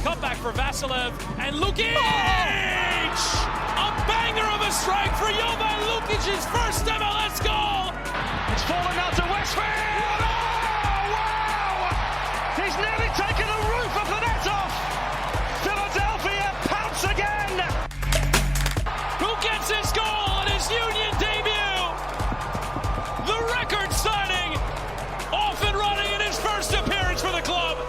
Cutback for Vasilev, and Lukic! A banger of a strike for Jovan Lukic's first MLS goal! It's fallen out to Westfield! Oh, wow! He's nearly taken the roof of the net off! Philadelphia pounce again! Who gets his goal in his Union debut? The record signing, off and running in his first appearance for the club.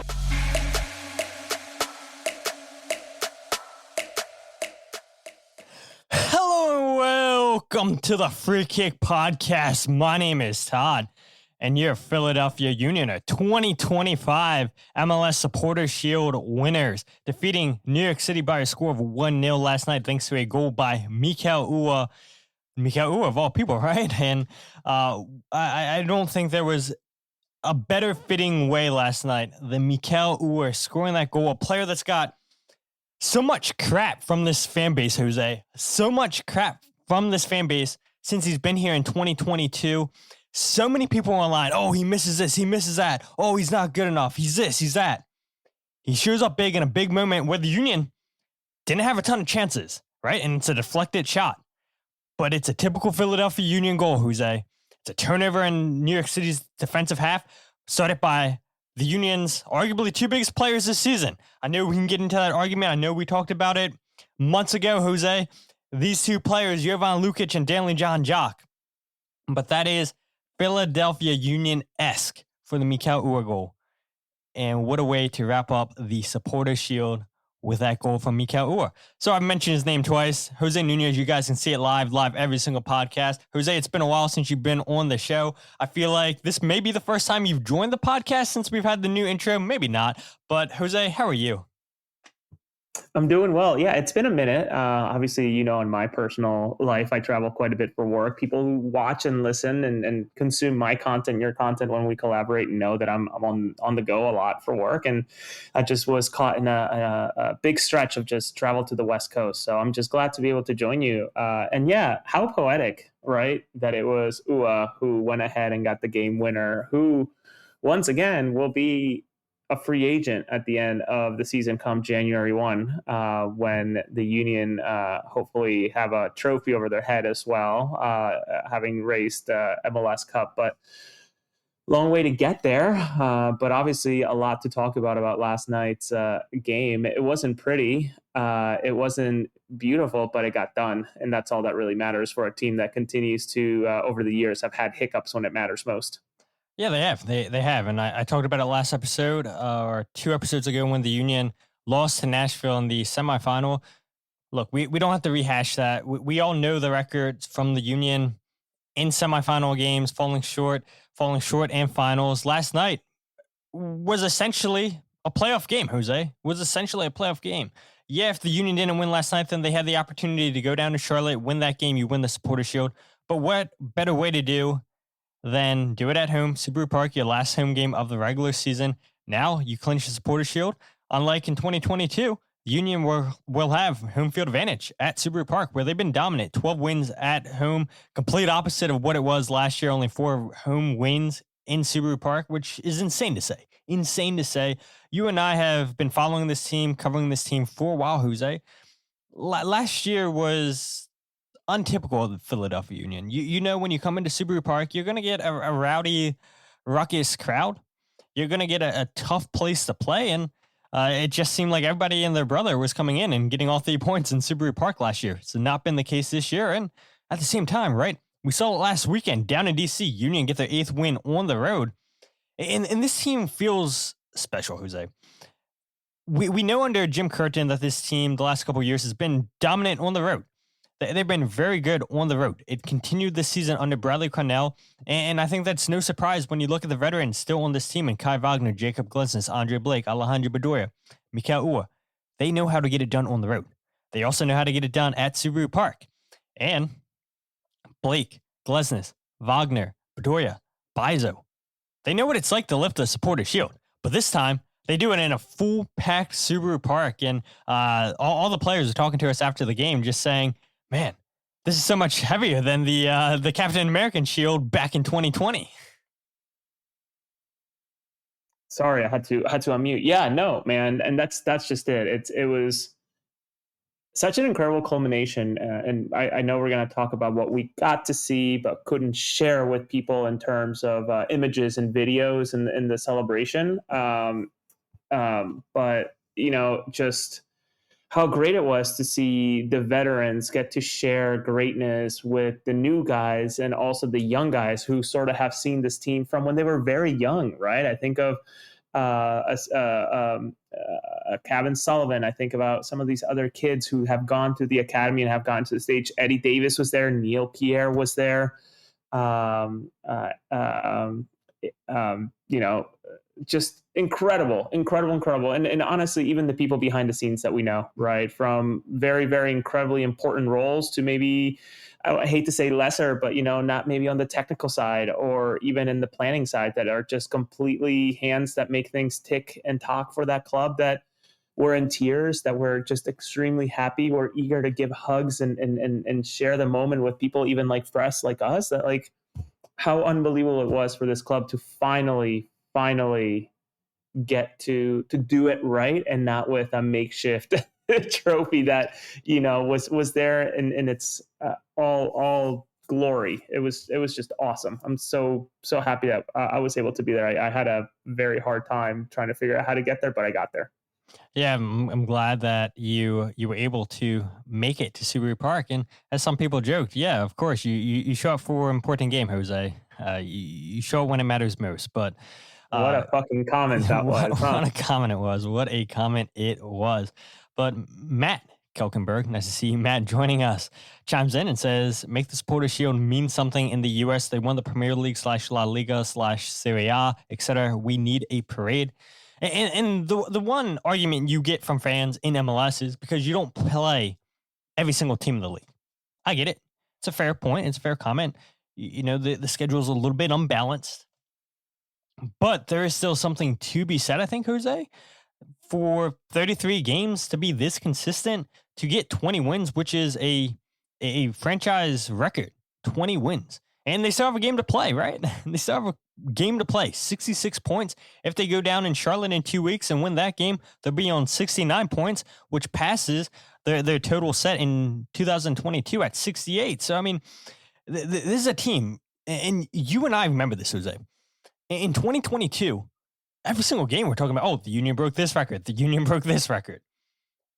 Hello and welcome to the Free Kick Podcast. My name is Todd, and you're Philadelphia Union, a 2025 MLS Supporters Shield winners, defeating New York City by a score of 1-0 last night, thanks to a goal by Mikael Uhre. Mikael Uhre, of all people, right? And I don't think there was a better fitting way last night than Mikael Uhre scoring that goal, a player that's got so much crap from this fan base, Jose. So much crap from this fan base since he's been here in 2022. So many people online, oh, he misses this, he misses that. Oh, he's not good enough. He's this, he's that. He shows up big in a big moment where the Union didn't have a ton of chances, right? And it's a deflected shot. But it's a typical Philadelphia Union goal, Jose. It's a turnover in New York City's defensive half, started by the Union's arguably two biggest players this season. I know we can get into that argument. I know we talked about it months ago, Jose. These two players, Jovan Lukic and Danley John Jock. But that is Philadelphia Union-esque for the Mikael Uhre goal. And what a way to wrap up the Supporters Shield with that goal from Mikael Uhre. So I've mentioned his name twice. José Nuñez, you guys can see it live every single podcast. Jose, it's been a while since you've been on the show. I feel like this may be the first time you've joined the podcast since we've had the new intro. Maybe not. But Jose, how are you? I'm doing well. Yeah, it's been a minute. Obviously, you know, in my personal life, I travel quite a bit for work. People who watch and listen and consume my content, your content when we collaborate, know that I'm on the go a lot for work. And I just was caught in a big stretch of just travel to the West Coast. So I'm just glad to be able to join you. And yeah, how poetic, right? That it was Uhre who went ahead and got the game winner, who once again will be a free agent at the end of the season come January 1, when the Union hopefully have a trophy over their head as well, having raced MLS Cup. But long way to get there. But obviously a lot to talk about last night's game. It wasn't pretty. It wasn't beautiful, but it got done. And that's all that really matters for a team that continues to, over the years, have had hiccups when it matters most. Yeah, they have. They have. And I talked about it last episode or 2 episodes ago when the Union lost to Nashville in the semifinal. Look, we don't have to rehash that. We all know the records from the Union in semifinal games, falling short and finals. Last night was essentially a playoff game, Jose. Was essentially a playoff game. Yeah, if the Union didn't win last night, then they had the opportunity to go down to Charlotte, win that game, you win the Supporters Shield. But what better way to do then do it at home, Subaru Park, your last home game of the regular season. Now you clinch the Supporters Shield. Unlike in 2022, the Union will have home field advantage at Subaru Park, where they've been dominant. 12 wins at home, complete opposite of what it was last year. Only 4 home wins in Subaru Park, which is insane to say. Insane to say. You and I have been following this team, covering this team for a while, Jose. Last year was untypical of the Philadelphia Union. You know, when you come into Subaru Park, you're going to get a rowdy, ruckus crowd. You're going to get a tough place to play. And it just seemed like everybody and their brother was coming in and getting all 3 points in Subaru Park last year. It's not been the case this year. And at the same time, right, we saw it last weekend down in D.C. Union get their 8th win on the road. And this team feels special, Jose. We know under Jim Curtin that this team the last couple of years has been dominant on the road. They've been very good on the road. It continued this season under Bradley Carnell, and I think that's no surprise when you look at the veterans still on this team, and Kai Wagner, Jacob Glesnes, Andre Blake, Alejandro Bedoya, Mikael Uhre. They know how to get it done on the road. They also know how to get it done at Subaru Park. And Blake, Glesnes, Wagner, Bedoya, Bizo, they know what it's like to lift the Supporters Shield. But this time, they do it in a full-packed Subaru Park, and all the players are talking to us after the game just saying, man, this is so much heavier than the Captain American shield back in 2020. Sorry, I had to unmute. Yeah, no, man, and that's just it. It was such an incredible culmination, and I know we're going to talk about what we got to see but couldn't share with people in terms of images and videos and in the celebration. But just how great it was to see the veterans get to share greatness with the new guys and also the young guys who sort of have seen this team from when they were very young, right? I think of Kevin Sullivan. I think about some of these other kids who have gone through the academy and have gotten to the stage. Eddie Davis was there. Neil Pierre was there. Just incredible. And honestly, even the people behind the scenes that we know, right? From very, very incredibly important roles to maybe, I hate to say lesser, but, not maybe on the technical side or even in the planning side, that are just completely hands that make things tick and talk for that club, that we're in tears, that we're just extremely happy. We're eager to give hugs and share the moment with people, even like fresh like us, that like how unbelievable it was for this club to finally get to do it right, and not with a makeshift trophy that was there in its all glory. It was just awesome. I'm so happy that I was able to be there. I had a very hard time trying to figure out how to get there, but I got there. Yeah, I'm glad that you were able to make it to Subaru Park. And as some people joked, yeah, of course, you show up for an important game, Jose. You show up when it matters most. But what a fucking comment that was. What a comment it was. What a comment it was. But Matt Kelkenberg, nice to see you, Matt, joining us, chimes in and says, make the Supporters Shield mean something in the U.S. They won the Premier League / La Liga / Serie A, etc. We need a parade. And the one argument you get from fans in MLS is because you don't play every single team in the league. I get it. It's a fair point. It's a fair comment. The schedule is a little bit unbalanced. But there is still something to be said, I think, Jose, for 33 games to be this consistent, to get 20 wins, which is a franchise record, 20 wins. And they still have a game to play, right? They still have a game to play, 66 points. If they go down in Charlotte in 2 weeks and win that game, they'll be on 69 points, which passes their total set in 2022 at 68. So, I mean, this is a team, and you and I remember this, Jose. In 2022, every single game we're talking about, the Union broke this record, the Union broke this record.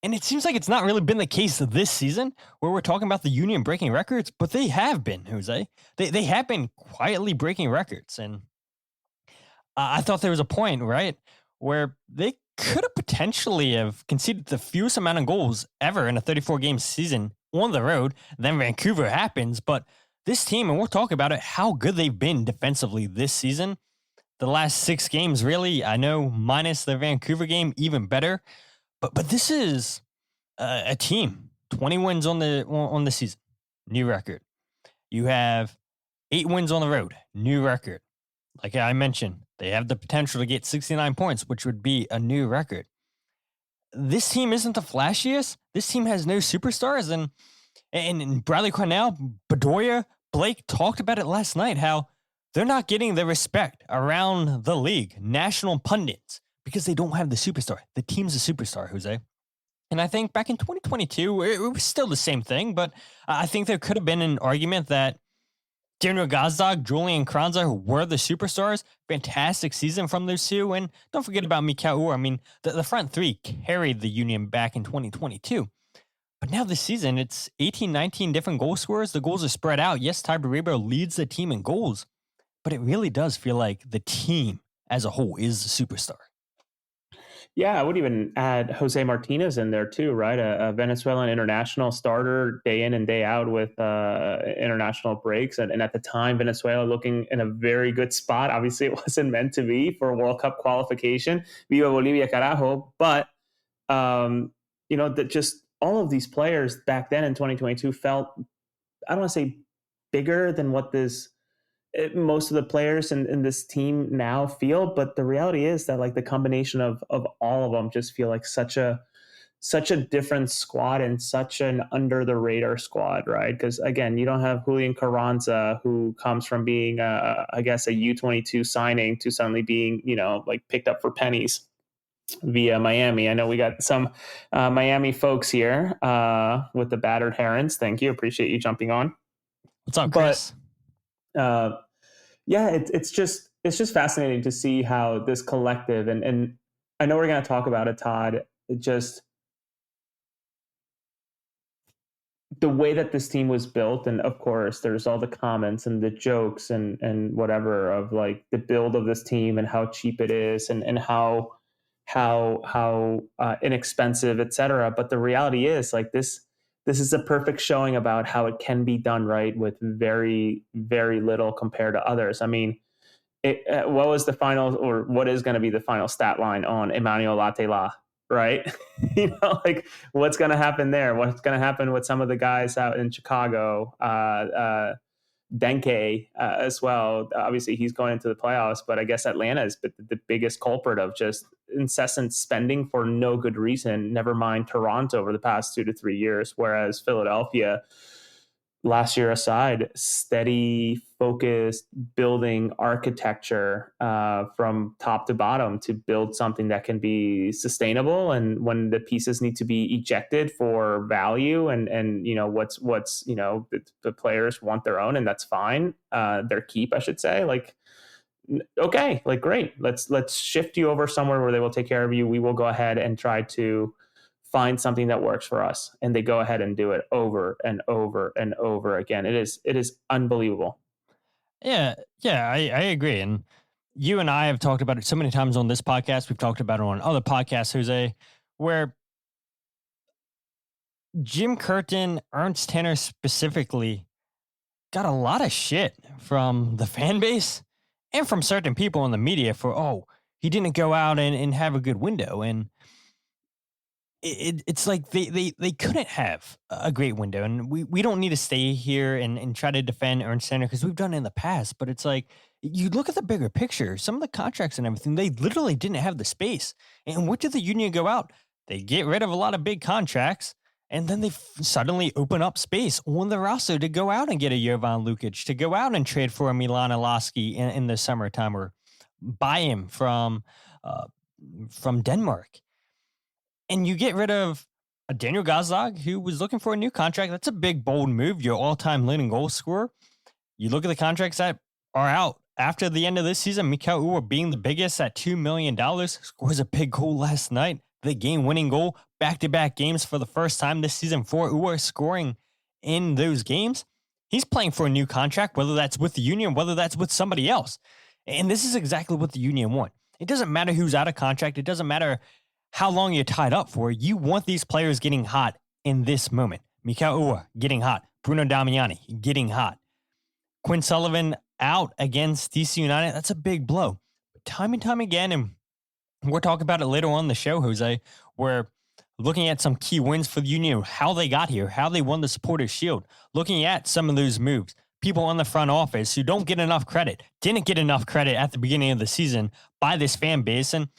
And it seems like it's not really been the case this season where we're talking about the Union breaking records, but they have been, Jose. They have been quietly breaking records. And I thought there was a point, right, where they could have potentially have conceded the fewest amount of goals ever in a 34-game season on the road. Then Vancouver happens. But this team, and we'll talk about it, how good they've been defensively this season. The last 6 games, really, I know, minus the Vancouver game, even better. But this is a team, 20 wins on the season, new record. You have 8 wins on the road, new record. Like I mentioned, they have the potential to get 69 points, which would be a new record. This team isn't the flashiest. This team has no superstars. And Bradley Carnell, Bedoya, Blake talked about it last night, how they're not getting the respect around the league, national pundits, because they don't have the superstar. The team's a superstar, Jose. And I think back in 2022, it was still the same thing, but I think there could have been an argument that Daniel Gazdag, Julian Kranza were the superstars. Fantastic season from those two. And don't forget about Mikael Uhre. I mean, the front three carried the Union back in 2022. But now this season, it's 18, 19 different goal scorers. The goals are spread out. Yes, Ty Baribo leads the team in goals, but it really does feel like the team as a whole is the superstar. Yeah, I would even add Jose Martinez in there too, right? A Venezuelan international starter day in and day out with international breaks. And at the time, Venezuela looking in a very good spot. Obviously, it wasn't meant to be for a World Cup qualification. Viva Bolivia, carajo. But, that just all of these players back then in 2022 felt, I don't want to say bigger than what most of the players in this team now feel, but the reality is that like the combination of all of them just feel like such a such a different squad and such an under the radar squad, right? Because again, you don't have Julian Carranza, who comes from being, I guess, a U22 signing to suddenly being, like picked up for pennies via Miami. I know we got some Miami folks here with the battered herons. Thank you. Appreciate you jumping on. What's up, Chris? But yeah, it's just fascinating to see how this collective, and I know we're going to talk about it, Todd. It just, the way that this team was built, and of course there's all the comments and the jokes and whatever of like the build of this team and how cheap it is and how inexpensive, etc. But the reality is, like, this is a perfect showing about how it can be done right with very, very little compared to others. I mean, what was the final, or what is going to be the final stat line on Emmanuel Latela, right? Like, what's going to happen there? What's going to happen with some of the guys out in Chicago? Denke as well. Obviously, he's going into the playoffs, but I guess Atlanta is the biggest culprit of just incessant spending for no good reason. Never mind Toronto over the past 2 to 3 years, whereas Philadelphia, last year aside, steady, focused building architecture from top to bottom to build something that can be sustainable. And when the pieces need to be ejected for value and what's the players want their own, and that's fine. Their keep, I should say. Like, okay, like, great. Let's shift you over somewhere where they will take care of you. We will go ahead and try to find something that works for us. And they go ahead and do it over and over and over again. It is unbelievable. Yeah, I agree. And you and I have talked about it so many times on this podcast. We've talked about it on other podcasts, Jose, where Jim Curtin, Ernst Tanner specifically, got a lot of shit from the fan base and from certain people in the media for, he didn't go out and have a good window. And it's like they couldn't have a great window. And we don't need to stay here and try to defend Ernst Tanner, because we've done it in the past. But it's like, you look at the bigger picture, some of the contracts and everything, they literally didn't have the space. And what did the Union go out? They get rid of a lot of big contracts, and then they suddenly open up space on the roster to go out and get a Jovan Lukic, to go out and trade for a Milan Alaski in the summertime, or buy him from Denmark. And you get rid of a Daniel Gazdag, who was looking for a new contract. That's a big, bold move. Your all-time leading goal scorer. You look at the contracts that are out after the end of this season. Mikael Uhre being the biggest at $2 million. Scores a big goal last night. The game-winning goal. Back-to-back games for the first time this season for Uhre, scoring in those games. He's playing for a new contract, whether that's with the Union, whether that's with somebody else. And this is exactly what the Union want. It doesn't matter who's out of contract. It doesn't matter how long you're tied up for. You want these players getting hot in this moment. Mikael Uhre getting hot. Bruno Damiani getting hot. Quinn Sullivan out against DC United. That's a big blow. But time and time again, and we'll talk about it later on in the show, Jose, we're looking at some key wins for the Union, how they got here, how they won the Supporters Shield, looking at some of those moves. People on the front office who don't get enough credit, didn't get enough credit at the beginning of the season by this fan base. And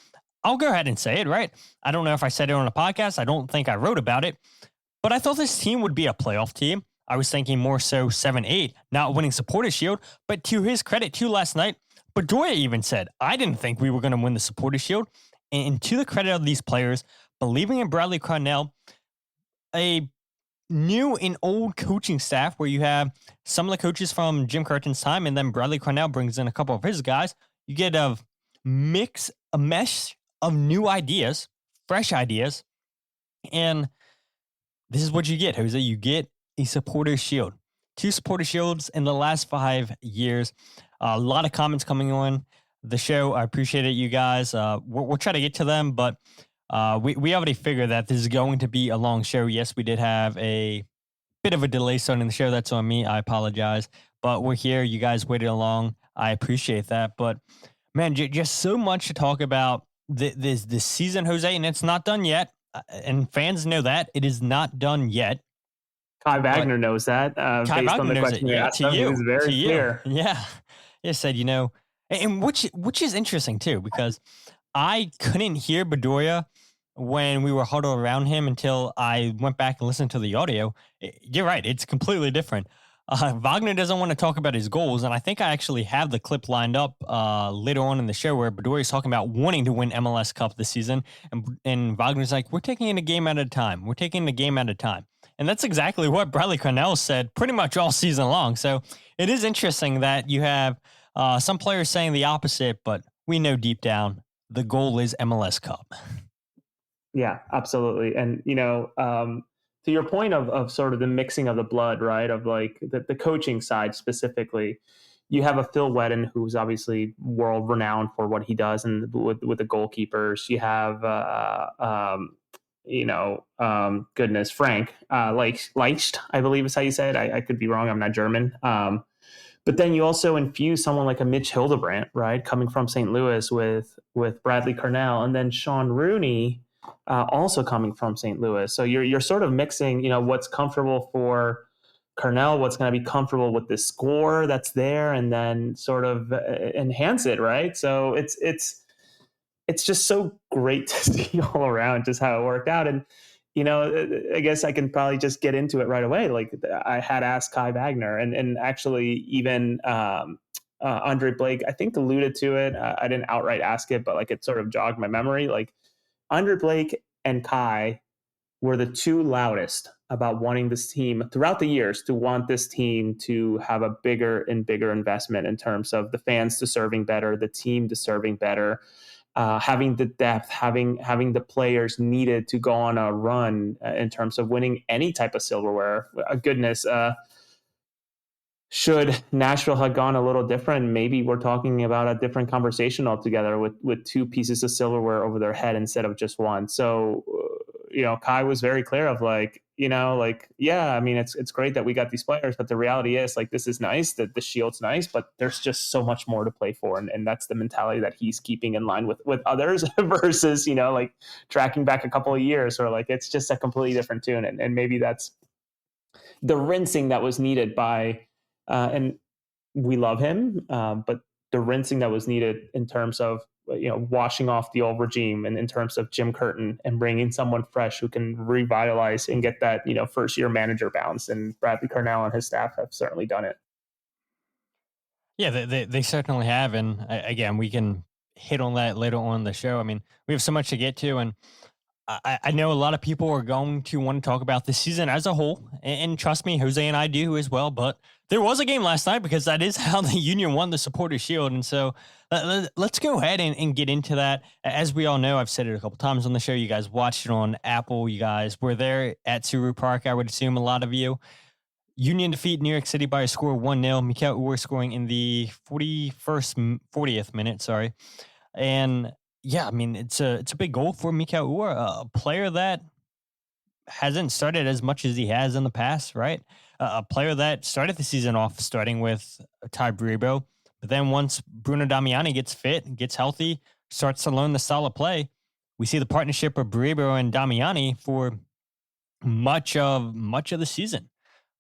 I'll go ahead and say it, right? I don't know if I said it on a podcast. I don't think I wrote about it. But I thought this team would be a playoff team. I was thinking more so 7-8, not winning Supporters Shield. But to his credit, too, last night, Bedoya even said, I didn't think we were going to win the Supporters Shield. And to the credit of these players, believing in Bradley Carnell, a new and old coaching staff where you have some of the coaches from Jim Curtin's time, and then Bradley Carnell brings in a couple of his guys. You get a mesh of new ideas, fresh ideas. And this is what you get, Jose. You get a Supporters Shield. 2 Supporters Shields in the last 5 years. A lot of comments coming on the show. I appreciate it, you guys. We'll try to get to them, but we already figured that this is going to be a long show. Yes, we did have a bit of a delay starting the show. That's on me. I apologize. But we're here. You guys waited along. I appreciate that. But, man, just so much to talk about this season, Jose, and it's not done yet. And fans know that. It is not done yet. Kai Wagner knows that. Kai based Wagner on the knows question it. you Yeah, asked to him, you. he was very clear. Yeah. He said, and which is interesting, too, because I couldn't hear Bedoya when we were huddled around him until I went back and listened to the audio. You're right. It's completely different. Wagner doesn't want to talk about his goals, and I think I actually have the clip lined up later on in the show where Bedoya is talking about wanting to win MLS Cup this season, and Wagner's like, we're taking it a game at a time. We're taking the game at a time. And that's exactly what Bradley Carnell said pretty much all season long. So it is interesting that you have some players saying the opposite, but we know deep down the goal is MLS Cup. Yeah, absolutely. And, to your point of sort of the mixing of the blood, right, of like the coaching side specifically, you have a Phil Whedon, who's obviously world renowned for what he does and with the goalkeepers. You have, Frank, Leicht, I believe is how you say it. I could be wrong. I'm not German. But then you also infuse someone like a Mitch Hildebrandt, right, coming from St. Louis with Bradley Carnell, and then Sean Rooney, also coming from St. Louis. So you're sort of mixing, what's comfortable for Carnell, what's going to be comfortable with the score that's there, and then sort of enhance it, right? So it's just so great to see all around just how it worked out. And I guess I can probably just get into it right away. Like I had asked Kai Wagner, and actually even Andre Blake, I think, alluded to it. I didn't outright ask it, but like it sort of jogged my memory. Like Andre Blake and Kai were the two loudest about wanting this team throughout the years to want this team to have a bigger and bigger investment in terms of the fans deserving better, the team deserving better, having the depth, having the players needed to go on a run in terms of winning any type of silverware. Goodness, should Nashville have gone a little different, maybe we're talking about a different conversation altogether with two pieces of silverware over their head instead of just one. So, Kai was very clear of yeah, I mean, it's great that we got these players, but the reality is like, this is nice, that the Shield's nice, but there's just so much more to play for. And that's the mentality that he's keeping in line with others versus, like tracking back a couple of years, or like, it's just a completely different tune. And maybe that's the rinsing that was needed by, and we love him, but the rinsing that was needed in terms of, washing off the old regime, and in terms of Jim Curtin and bringing someone fresh who can revitalize and get that, first year manager bounce. And Bradley Carnell and his staff have certainly done it. Yeah, they certainly have. And again, we can hit on that later on in the show. I mean, we have so much to get to, and I know a lot of people are going to want to talk about the season as a whole, and trust me, Jose and I do as well. But there was a game last night, because that is how the Union won the Supporters Shield. And so let's go ahead and get into that. As we all know, I've said it a couple times on the show. You guys watched it on Apple. You guys were there at Subaru Park, I would assume a lot of you. Union defeat New York City by a score of 1-0. Mikael Uhre scoring in the 40th minute, sorry. And yeah, I mean, it's a big goal for Mikael Uhre, a player that hasn't started as much as he has in the past, right? A player that started the season off starting with Ty Bribo, but then once Bruno Damiani gets fit, gets healthy, starts to learn the style of play, we see the partnership of Bribo and Damiani for much of the season.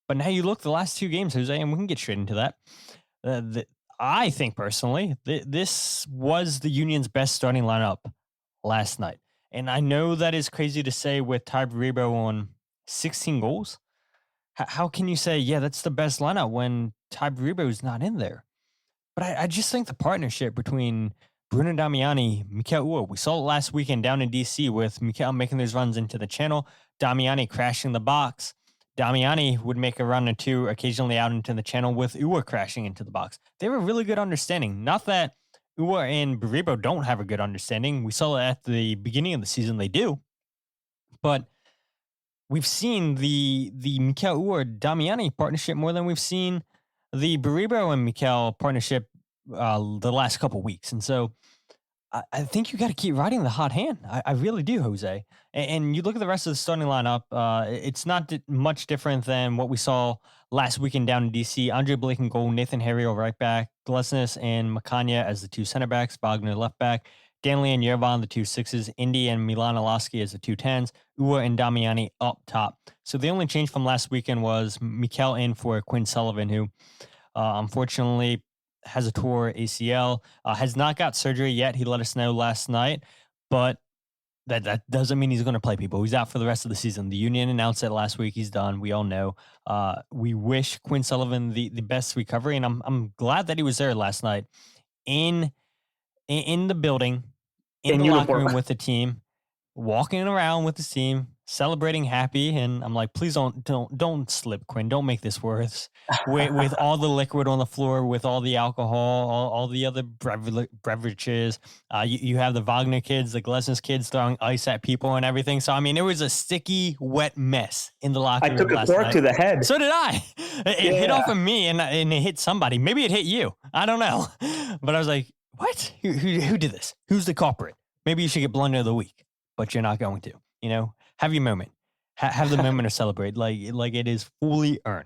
But now you look the last two games, Jose, and we can get straight into that. I think personally, this was the Union's best starting lineup last night. And I know that is crazy to say with Ty Bribo on 16 goals. How can you say, yeah, that's the best lineup when Ty Bribo is not in there? But I just think the partnership between Bruno Damiani, Mikael Uhre, we saw it last weekend down in DC with Mikael making those runs into the channel, Damiani crashing the box. Damiani would make a run or two occasionally out into the channel with Uhre crashing into the box. They have a really good understanding. Not that Uhre and Bribo don't have a good understanding. We saw it at the beginning of the season. They do. But we've seen the Mikael Uhre Damiani partnership more than we've seen the Bribo and Mikael partnership the last couple weeks. And so I think you got to keep riding the hot hand. I really do, Jose. And you look at the rest of the starting lineup, it's not much different than what we saw last weekend down in DC. Andre Blake in goal, Nathan Harriel right back, Glesnes and Makanya as the two center backs, Wagner left back, Danley and Yervon, the two sixes, Indy and Milan Alaski as the two tens, Uhre and Damiani up top. So the only change from last weekend was Mikael in for Quinn Sullivan, who unfortunately has a torn ACL, has not got surgery yet. He let us know last night, but That doesn't mean he's going to play people. He's out for the rest of the season. The Union announced it last week. He's done. We all know. We wish Quinn Sullivan the best recovery, and I'm glad that he was there last night in the building, in the locker room with the team, walking around with the team, celebrating happy. And I'm like, please don't slip, Quinn. Don't make this worse. with all the liquid on the floor, with all the alcohol, all the other beverages. You have the Wagner kids, the Glesnes kids throwing ice at people and everything. So, I mean, it was a sticky, wet mess in the locker room. I took a cork to the head. So did I. It hit off of me and it hit somebody. Maybe it hit you. I don't know. But I was like, what? Who did this? Who's the culprit? Maybe you should get Blunder of the week, but you're not going to. Have your moment. Have the moment to celebrate, like it is fully earned.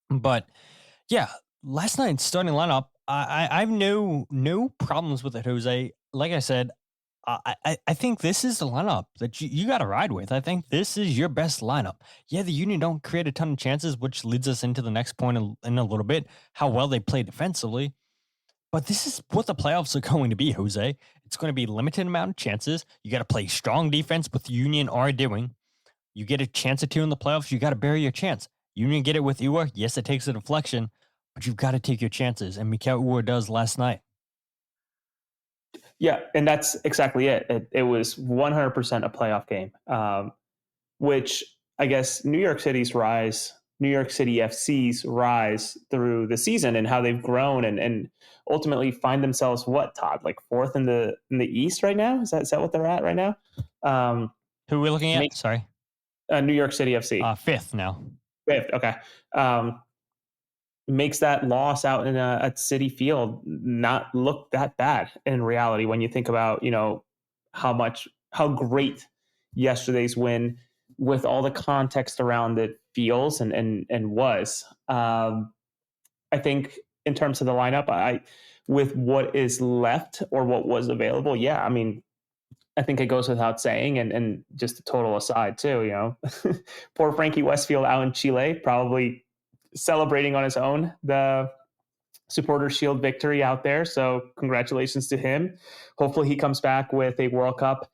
But yeah, last night's starting lineup, I have no problems with it, Jose. Like I said, I think this is the lineup that you got to ride with. I think this is your best lineup. Yeah, the Union don't create a ton of chances, which leads us into the next point in a little bit, how well they play defensively. But this is what the playoffs are going to be, Jose. It's going to be limited amount of chances. You got to play strong defense, what the Union are doing. You get a chance or two in the playoffs, you got to bury your chance. Union get it with Uhre. Yes, it takes a deflection, but you've got to take your chances. And Mikael Uhre does last night. Yeah, and that's exactly it. It was 100% a playoff game, which I guess New York City FC's rise through the season and how they've grown and ultimately find themselves Todd, like fourth in the East right now? Is that what they're at right now? Who are we looking at? Sorry. New York City FC. Fifth now. Fifth, okay. Makes that loss out in at City Field not look that bad in reality when you think about, how great yesterday's win with all the context around it feels and was. I think in terms of the lineup, with what is left or what was available, yeah, I mean, I think it goes without saying, and just a total aside too, poor Frankie Westfield out in Chile, probably celebrating on his own the Supporters Shield victory out there. So congratulations to him. Hopefully he comes back with a World Cup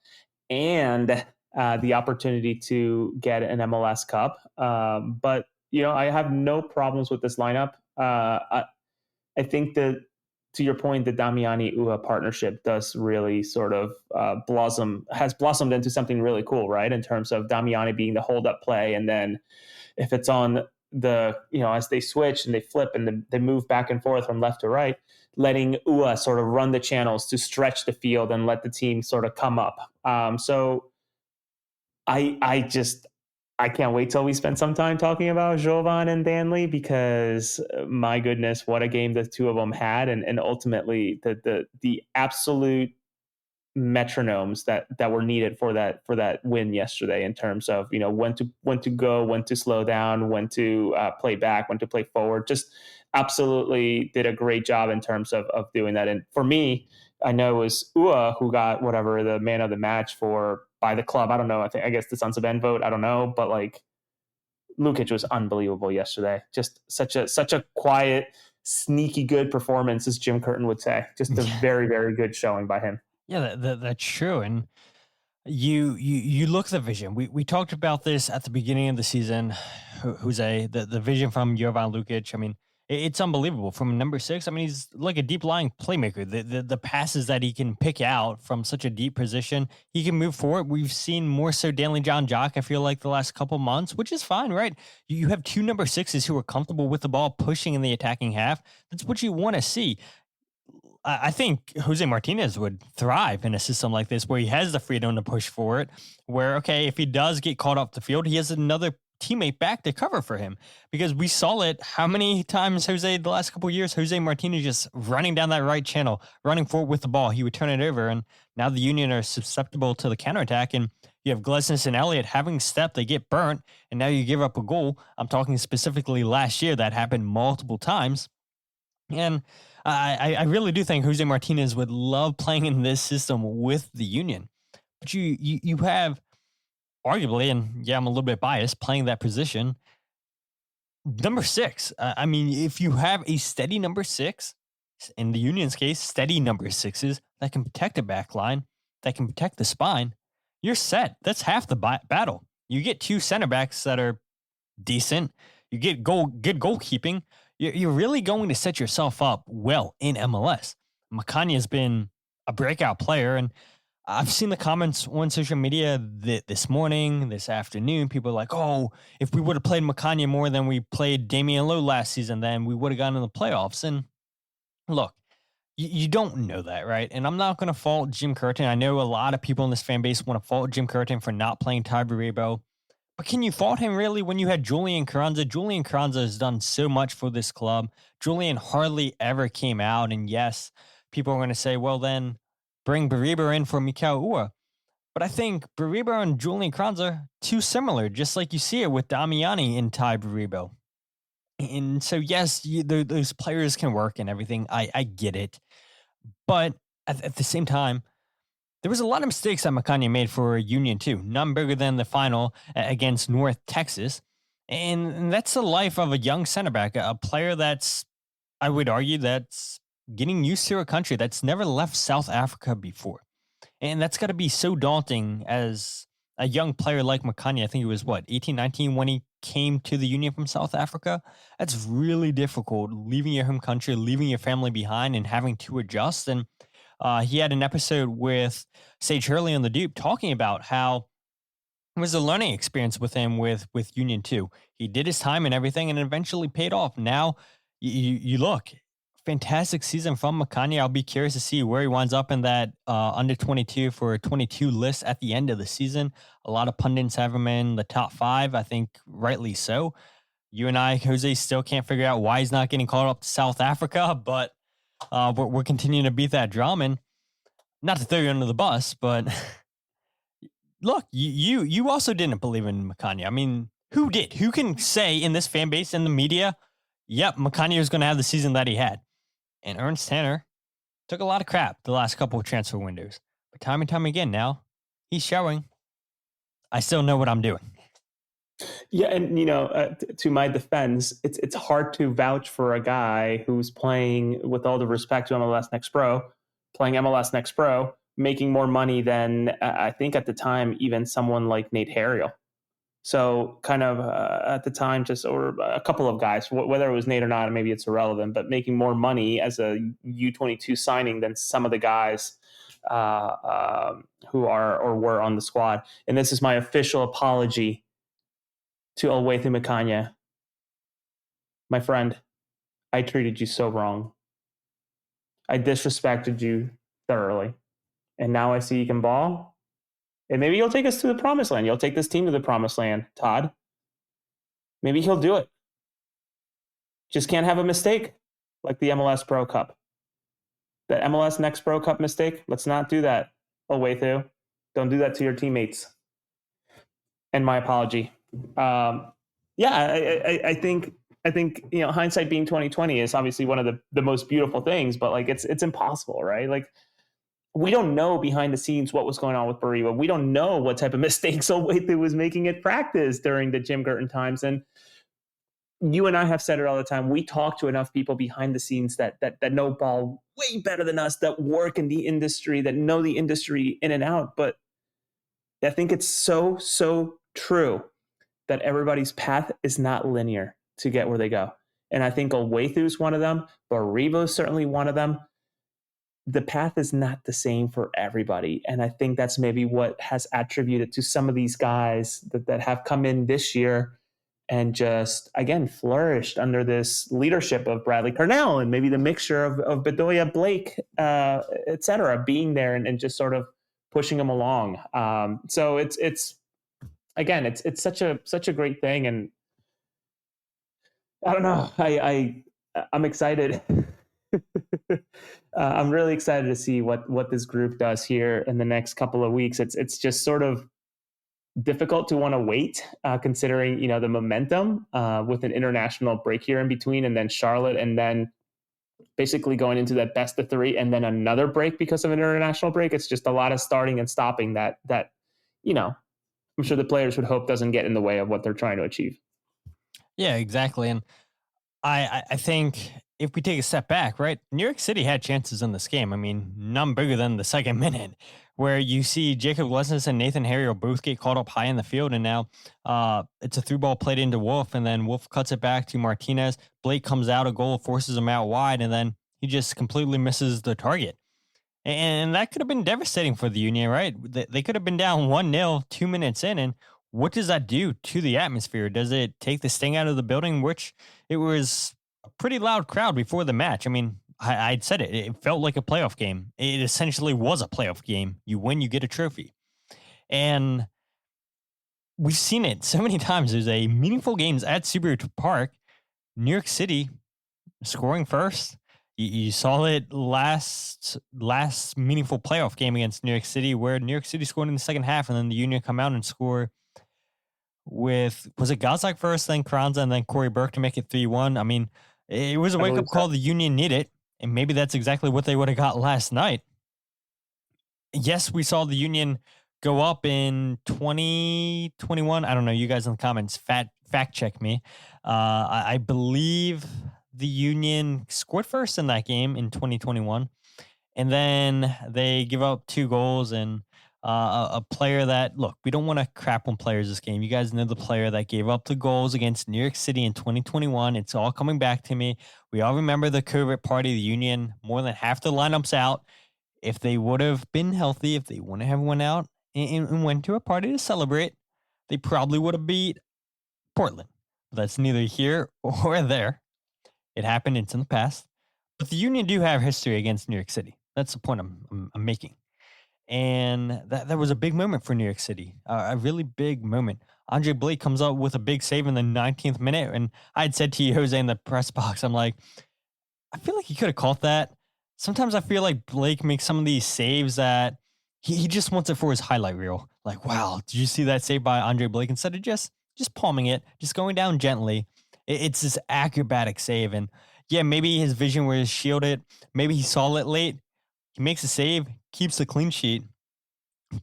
and the opportunity to get an MLS Cup. But, I have no problems with this lineup. I think that, to your point, the Damiani-Uhre partnership does really sort of has blossomed into something really cool, right? In terms of Damiani being the hold-up play, and then if it's on as they switch and they flip and they move back and forth from left to right, letting Uhre sort of run the channels to stretch the field and let the team sort of come up. So I can't wait till we spend some time talking about Jovan and Danley, because my goodness, what a game the two of them had, and ultimately the absolute metronomes that were needed for that win yesterday in terms of when to go, when to slow down, when to play back, when to play forward. Just absolutely did a great job in terms of doing that. And for me, I know it was Uhre who got whatever the man of the match by the club. I don't know. I guess the Sons of Ben vote. I don't know, but like Lukic was unbelievable yesterday. Just such a quiet, sneaky good performance, as Jim Curtin would say. Just a very, very good showing by him. Yeah, that's true. And you look at the vision. We talked about this at the beginning of the season, Jose, the vision from Jovan Lukic. I mean, it's unbelievable. From number 6, I mean, he's like a deep lying playmaker. The passes that he can pick out from such a deep position, he can move forward. We've seen more so Danley John Jock, I feel like, the last couple months, which is fine, right? You have 2 number 6s who are comfortable with the ball, pushing in the attacking half. That's what you want to see. I think Jose Martinez would thrive in a system like this, where he has the freedom to push for it, where, okay, if he does get caught off the field, he has another teammate back to cover for him, because we saw it how many times, Jose, the last couple of years, Jose Martinez just running down that right channel, running forward with the ball. He would turn it over, and now the Union are susceptible to the counterattack, and you have Glesnes and Elliott having step, they get burnt, and now you give up a goal. I'm talking specifically last year, that happened multiple times. And I really do think Jose Martinez would love playing in this system with the Union. But you have, arguably, and yeah, I'm a little bit biased, playing that position, number 6. I mean, if you have a steady number 6, in the Union's case, steady number 6s that can protect the back line, that can protect the spine, you're set. That's half the battle. You get 2 center backs that are decent. You get good goalkeeping. You're really going to set yourself up well in MLS. Makanya has been a breakout player, and I've seen the comments on social media this morning, this afternoon. People are like, oh, if we would have played Makanya more than we played Damian Lowe last season, then we would have gotten in the playoffs. And look, you don't know that, right? And I'm not going to fault Jim Curtin. I know a lot of people in this fan base want to fault Jim Curtin for not playing Ty Baribo. But can you fault him really when you had Julian Carranza? Julian Carranza has done so much for this club. Julian hardly ever came out. And yes, people are going to say, well, then bring Baribo in for Mikael Uhre. But I think Baribo and Julian Carranza are too similar, just like you see it with Damiani and Ty Baribo. And so, yes, those players can work and everything. I get it. But at the same time, there was a lot of mistakes that Makanya made for Union too. None bigger than the final against North Texas. And that's the life of a young center back, a player that's, I would argue, that's getting used to a country that's never left South Africa before. And that's got to be so daunting as a young player like Makanya. I think he was, 18, 19 when he came to the Union from South Africa. That's really difficult, leaving your home country, leaving your family behind and having to adjust. And he had an episode with Sage Hurley on The Dupe talking about how it was a learning experience with him with Union 2. He did his time and everything and eventually paid off. Now you look, fantastic season from Makanya. I'll be curious to see where he winds up in that under 22 for 22 list at the end of the season. A lot of pundits have him in the top 5, I think rightly so. You and I, Jose, still can't figure out why he's not getting called up to South Africa, but we're continuing to beat that drum. And not to throw you under the bus, but look, you also didn't believe in Makanya. I mean, who did? Who can say in this fan base and the media, yep, Makanya is going to have the season that he had? And Ernst Tanner took a lot of crap the last couple of transfer windows. But time and time again now, he's showing, I still know what I'm doing. Yeah, and to my defense, it's hard to vouch for a guy who's playing, with all the respect to MLS Next Pro, playing MLS Next Pro, making more money than I think at the time even someone like Nate Harriel. So kind of at the time, or a couple of guys, whether it was Nate or not, maybe it's irrelevant, but making more money as a U22 signing than some of the guys who are or were on the squad. And this is my official apology to Olwethu Makanya. My friend, I treated you so wrong. I disrespected you thoroughly. And now I see you can ball. And maybe you'll take us to the promised land. You'll take this team to the promised land, Todd. Maybe he'll do it. Just can't have a mistake like the MLS Pro Cup. The MLS Next Pro Cup mistake, let's not do that, Olwethu. Don't do that to your teammates. And my apology. I think hindsight being 2020 is obviously one of the most beautiful things, but like it's impossible, right? Like we don't know behind the scenes what was going on with Baribo. We don't know what type of mistakes Olwethu was making at practice during the Jim Curtin times. And you and I have said it all the time. We talk to enough people behind the scenes that know ball way better than us, that work in the industry, that know the industry in and out. But I think it's so true that everybody's path is not linear to get where they go. And I think Olwethu is one of them. Baribo is certainly one of them. The path is not the same for everybody. And I think that's maybe what has attributed to some of these guys that have come in this year and just, again, flourished under this leadership of Bradley Carnell and maybe the mixture of Bedoya, Blake, et cetera, being there and just sort of pushing them along. So it's such a great thing. And I don't know, I'm excited. I'm really excited to see what this group does here in the next couple of weeks. It's just sort of difficult to want to wait, considering the momentum with an international break here in between, and then Charlotte, and then basically going into that best of 3, and then another break because of an international break. It's just a lot of starting and stopping that I'm sure the players would hope doesn't get in the way of what they're trying to achieve. Yeah, exactly. And I think if we take a step back, right, New York City had chances in this game. I mean, none bigger than the second minute where you see Jacob Glesnes and Nathan Harriel both get caught up high in the field, and now it's a through ball played into Wolf, and then Wolf cuts it back to Martinez. Blake comes out, a goal forces him out wide, and then he just completely misses the target. And that could have been devastating for the Union, right? They could have been down 1-0 2 minutes in, and what does that do to the atmosphere? Does it take the sting out of the building, which it was a pretty loud crowd before the match? I mean, I'd said it. It felt like a playoff game. It essentially was a playoff game. You win, you get a trophy. And we've seen it so many times. There's a meaningful games at Subaru Park. New York City scoring first. You saw it last meaningful playoff game against New York City, where New York City scored in the second half, and then the Union come out and score with, was it Gazak first, then Kranza, and then Corey Burke to make it 3-1. I mean, it was a wake-up call the Union needed. And maybe that's exactly what they would have got last night. Yes, we saw the Union go up in 2021. I don't know. You guys in the comments, fact check me. I believe the Union scored first in that game in 2021. And then they give up 2 goals and a player that, look, we don't want to crap on players this game. You guys know the player that gave up the goals against New York City in 2021. It's all coming back to me. We all remember the COVID party, the Union, more than half the lineups out. If they would have been healthy, if they wouldn't have went out and went to a party to celebrate, they probably would have beat Portland. But that's neither here or there. It happened. It's in the past. But the Union do have history against New York City. That's the point I'm making. And that was a big moment for New York City, a really big moment. Andre Blake comes up with a big save in the 19th minute. And I had said to you, Jose, in the press box, I'm like, I feel like he could have caught that. Sometimes I feel like Blake makes some of these saves that he just wants it for his highlight reel. Like, wow, did you see that save by Andre Blake? Instead of just palming it, just going down gently. It's this acrobatic save. And yeah, maybe his vision was shielded. Maybe he saw it late. He makes a save, keeps the clean sheet.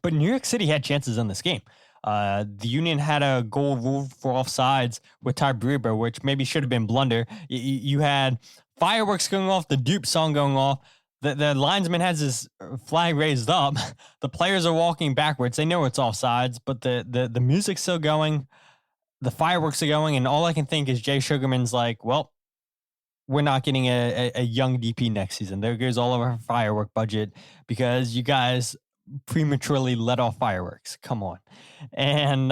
But New York City had chances in this game. The Union had a goal ruled for offsides with Ty Brewer, which maybe should have been Blunder. You had fireworks going off, the Dupe song going off. The linesman has his flag raised up. The players are walking backwards. They know it's offsides, but the music's still going. The fireworks are going, and all I can think is Jay Sugarman's like, well, we're not getting a young DP next season. There goes all of our firework budget because you guys prematurely let off fireworks. Come on. And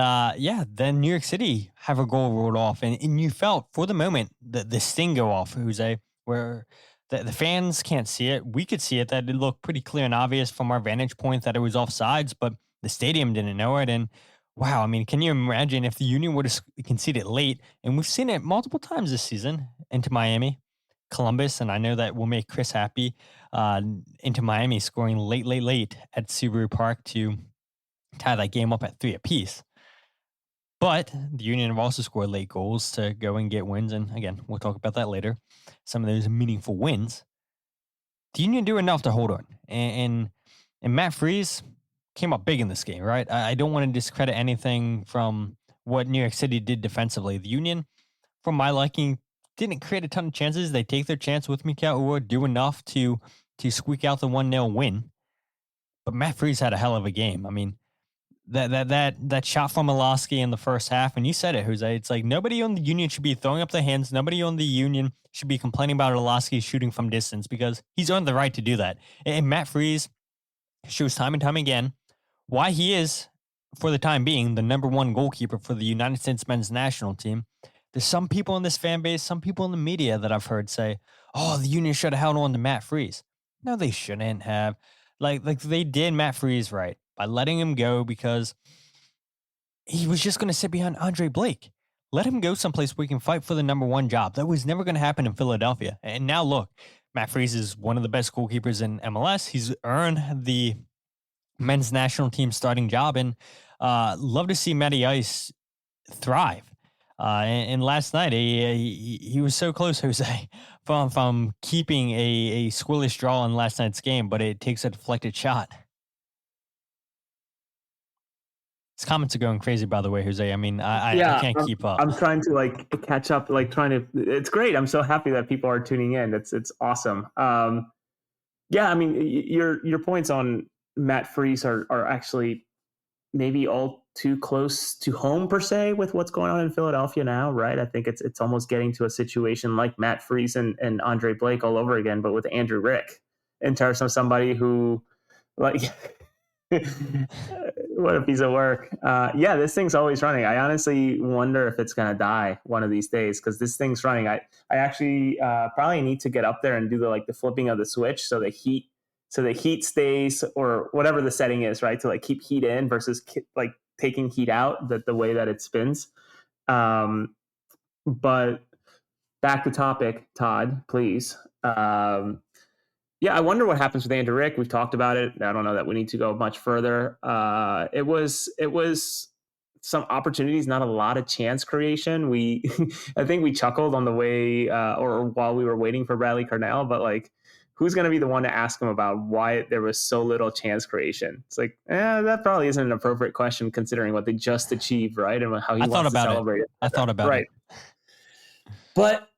then New York City have a goal ruled off. And you felt for the moment the sting go off, Jose, where the fans can't see it. We could see it, that it looked pretty clear and obvious from our vantage point that it was offsides, but the stadium didn't know it. And wow, I mean, can you imagine if the Union would have conceded late? And we've seen it multiple times this season into Miami, Columbus, and I know that will make Chris happy, into Miami scoring late at Subaru Park to tie that game up at 3 apiece. But the Union have also scored late goals to go and get wins. And again, we'll talk about that later. Some of those meaningful wins. The Union do enough to hold on. And Matt Freese came up big in this game, right? I don't want to discredit anything from what New York City did defensively. The Union, from my liking, didn't create a ton of chances. They take their chance with Mikael Uhre, do enough to squeak out the 1-0 win. But Matt Freese had a hell of a game. I mean, that shot from Miloski in the first half, and you said it, Jose, it's like nobody on the Union should be throwing up their hands. Nobody on the Union should be complaining about Miloski shooting from distance because he's earned the right to do that. And Matt Freese shows time and time again why he is, for the time being, the number 1 goalkeeper for the United States men's national team. There's some people in this fan base, some people in the media that I've heard say, oh, the Union should have held on to Matt Freese. No, they shouldn't have. Like they did Matt Freese right by letting him go because he was just going to sit behind Andre Blake. Let him go someplace where he can fight for the number 1 job. That was never going to happen in Philadelphia. And now look, Matt Freese is one of the best goalkeepers in MLS. He's earned the men's national team starting job, and love to see Matty Ice thrive. And last night, he was so close, Jose, from keeping a scoreless draw in last night's game, but it takes a deflected shot. His comments are going crazy, by the way, Jose. I mean, I can't keep up. I'm trying to catch up, it's great. I'm so happy that people are tuning in. It's awesome. I mean, your points on Matt Freese are actually maybe all too close to home per se with what's going on in Philadelphia now, right? I think it's almost getting to a situation like Matt Freese and Andre Blake all over again, but with Andrew Rick, in terms of somebody who, like, what a piece of work. Yeah, this thing's always running. I honestly wonder if it's going to die one of these days, because this thing's running. I actually probably need to get up there and do the flipping of the switch so the heat stays, or whatever the setting is, right? To like keep heat in versus like taking heat out, the way that it spins. But back to topic, Todd, please. Yeah, I wonder what happens with Andrew Rick. We've talked about it. I don't know that we need to go much further. It was some opportunities, not a lot of chance creation. I think we chuckled on the way or while we were waiting for Bradley Carnell, but like, who's going to be the one to ask him about why there was so little chance creation? It's like, that probably isn't an appropriate question considering what they just achieved, right? And how he wants to celebrate it. I thought about it. But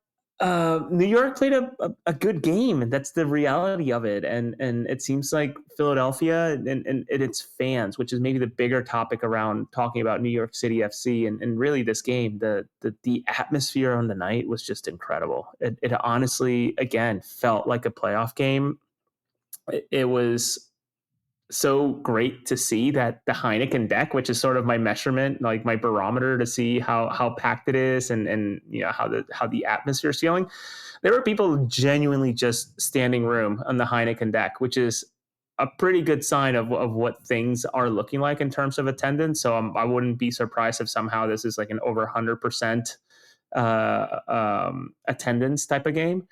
New York played a good game, and that's the reality of it. And it seems like Philadelphia and its fans, which is maybe the bigger topic around talking about New York City FC and really this game, the atmosphere on the night was just incredible. It honestly, again, felt like a playoff game. It was so great to see that the Heineken deck, which is sort of my measurement, like my barometer to see how packed it is and how the atmosphere is feeling. There were people genuinely just standing room on the Heineken deck, which is a pretty good sign of what things are looking like in terms of attendance. So I wouldn't be surprised if somehow this is like an over 100% attendance type of game.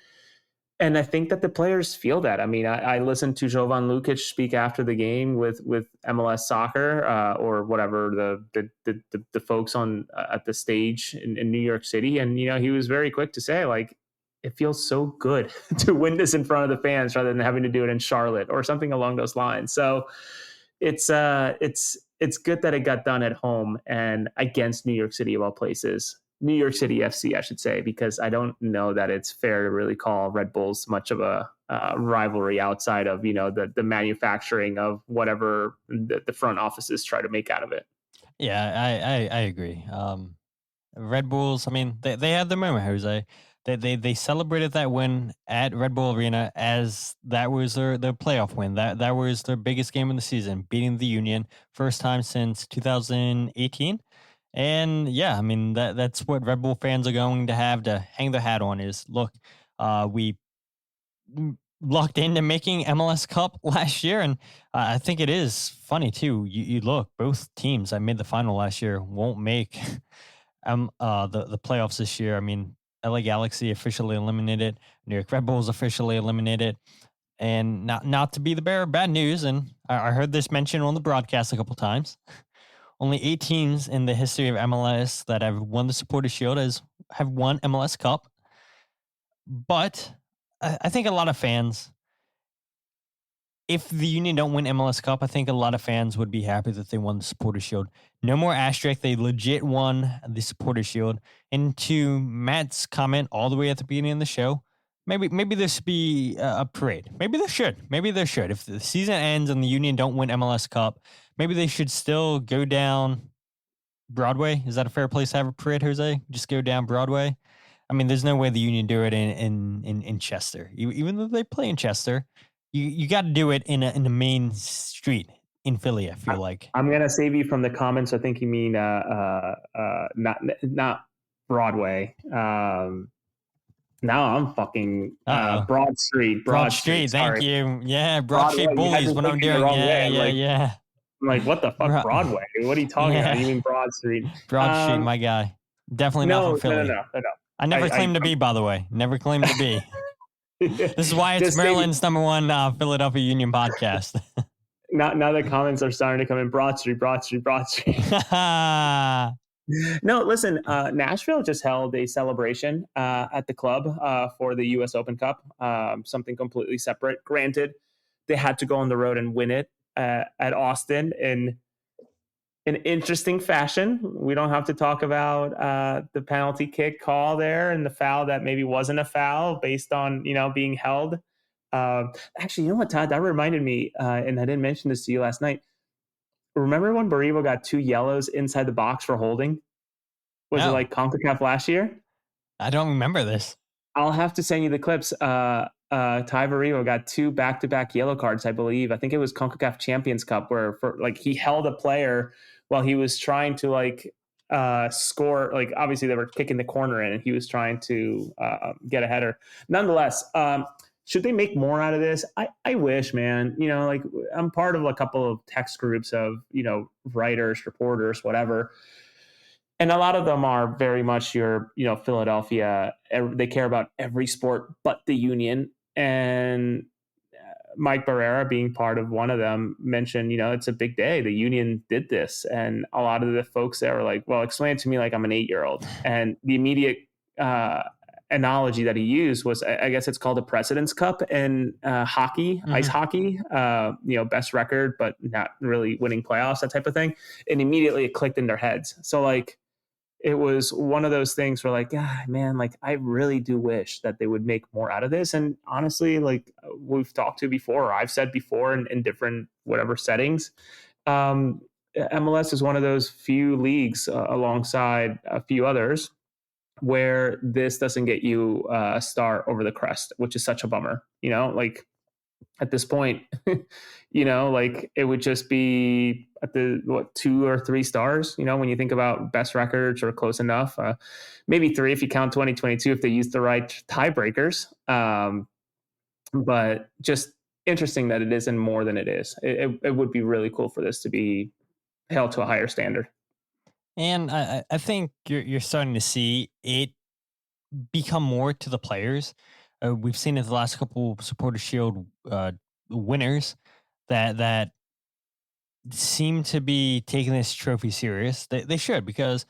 And I think that the players feel that. I mean, I listened to Jovan Lukic speak after the game with MLS Soccer or whatever the folks on at the stage in New York City, and he was very quick to say, like, it feels so good to win this in front of the fans rather than having to do it in Charlotte or something along those lines. So it's good that it got done at home and against New York City of all places. New York City FC, I should say, because I don't know that it's fair to really call Red Bulls much of a rivalry outside of, the manufacturing of whatever the front offices try to make out of it. Yeah, I agree. Red Bulls, I mean, they had their moment, Jose. They celebrated that win at Red Bull Arena as that was their playoff win. That was their biggest game of the season, beating the Union, first time since 2018. And yeah, I mean, that's what Red Bull fans are going to have to hang their hat on is, look, we lucked into making MLS Cup last year. And I think it is funny too. You look, both teams that made the final last year won't make the playoffs this year. I mean, LA Galaxy officially eliminated, New York Red Bulls officially eliminated. And not to be the bearer of bad news, and I heard this mentioned on the broadcast a couple times. Only 8 teams in the history of MLS that have won the Supporters Shield have won MLS Cup. But I think a lot of fans, if the Union don't win MLS Cup, I think a lot of fans would be happy that they won the Supporters Shield. No more asterisk. They legit won the Supporters Shield. And to Matt's comment all the way at the beginning of the show, maybe there should be a parade. Maybe there should. If the season ends and the Union don't win MLS Cup, maybe they should still go down Broadway. Is that a fair place to have a parade, Jose? Just go down Broadway? I mean, there's no way the Union do it in Chester. Even though they play in Chester, you got to do it in a main street in Philly, I feel like. I'm going to save you from the comments. I think you mean not Broadway. Now I'm fucking Broad Street. Broad Street, thank you. Yeah, Broad Street bullies what I'm doing. Yeah. I'm like, what the fuck, Broadway? What are you talking about? You mean Broad Street? Broad Street, my guy. Definitely not from Philly. No. I never claimed to be, by the way. Never claimed to be. This is why it's Maryland's number one Philadelphia Union podcast. Now the comments are starting to come in. Broad Street. No, listen, Nashville just held a celebration at the club for the U.S. Open Cup, something completely separate. Granted, they had to go on the road and win it at Austin in an interesting fashion. We don't have to talk about the penalty kick call there and the foul that maybe wasn't a foul based on, being held. Actually, you know what, Todd? That reminded me, and I didn't mention this to you last night. Remember when Barrevo got 2 yellows inside the box for holding? Was it No, like CONCACAF last year? I don't remember this. I'll have to send you the clips. Ty Barrevo got 2 back-to-back yellow cards, I believe. I think it was CONCACAF Champions Cup where he held a player while he was trying to score. Like obviously they were kicking the corner in and he was trying to get a header. Nonetheless, should they make more out of this? I wish, man. Like I'm part of a couple of text groups of, writers, reporters, whatever. And a lot of them are very much your, Philadelphia. They care about every sport but the Union. And Mike Barrera, being part of one of them, mentioned, it's a big day. The Union did this. And a lot of the folks there were like, well, explain it to me like I'm an 8-year-old. And the immediate analogy that he used was, I guess it's called a President's Cup in hockey, ice hockey, best record, but not really winning playoffs, that type of thing. And immediately it clicked in their heads. So like, it was one of those things where like, man, like I really do wish that they would make more out of this. And honestly, like we've talked to before, or I've said before in different whatever settings, MLS is one of those few leagues alongside a few others where this doesn't get you a star over the crest, which is such a bummer, like at this point, like it would just be at the 2 or 3 stars, when you think about best records or close enough, maybe 3 if you count 2022 if they use the right tiebreakers. But just interesting that it isn't more than it is. It would be really cool for this to be held to a higher standard. And I think you're starting to see it become more to the players. We've seen it the last couple Supporters Shield winners that seem to be taking this trophy serious. They should, because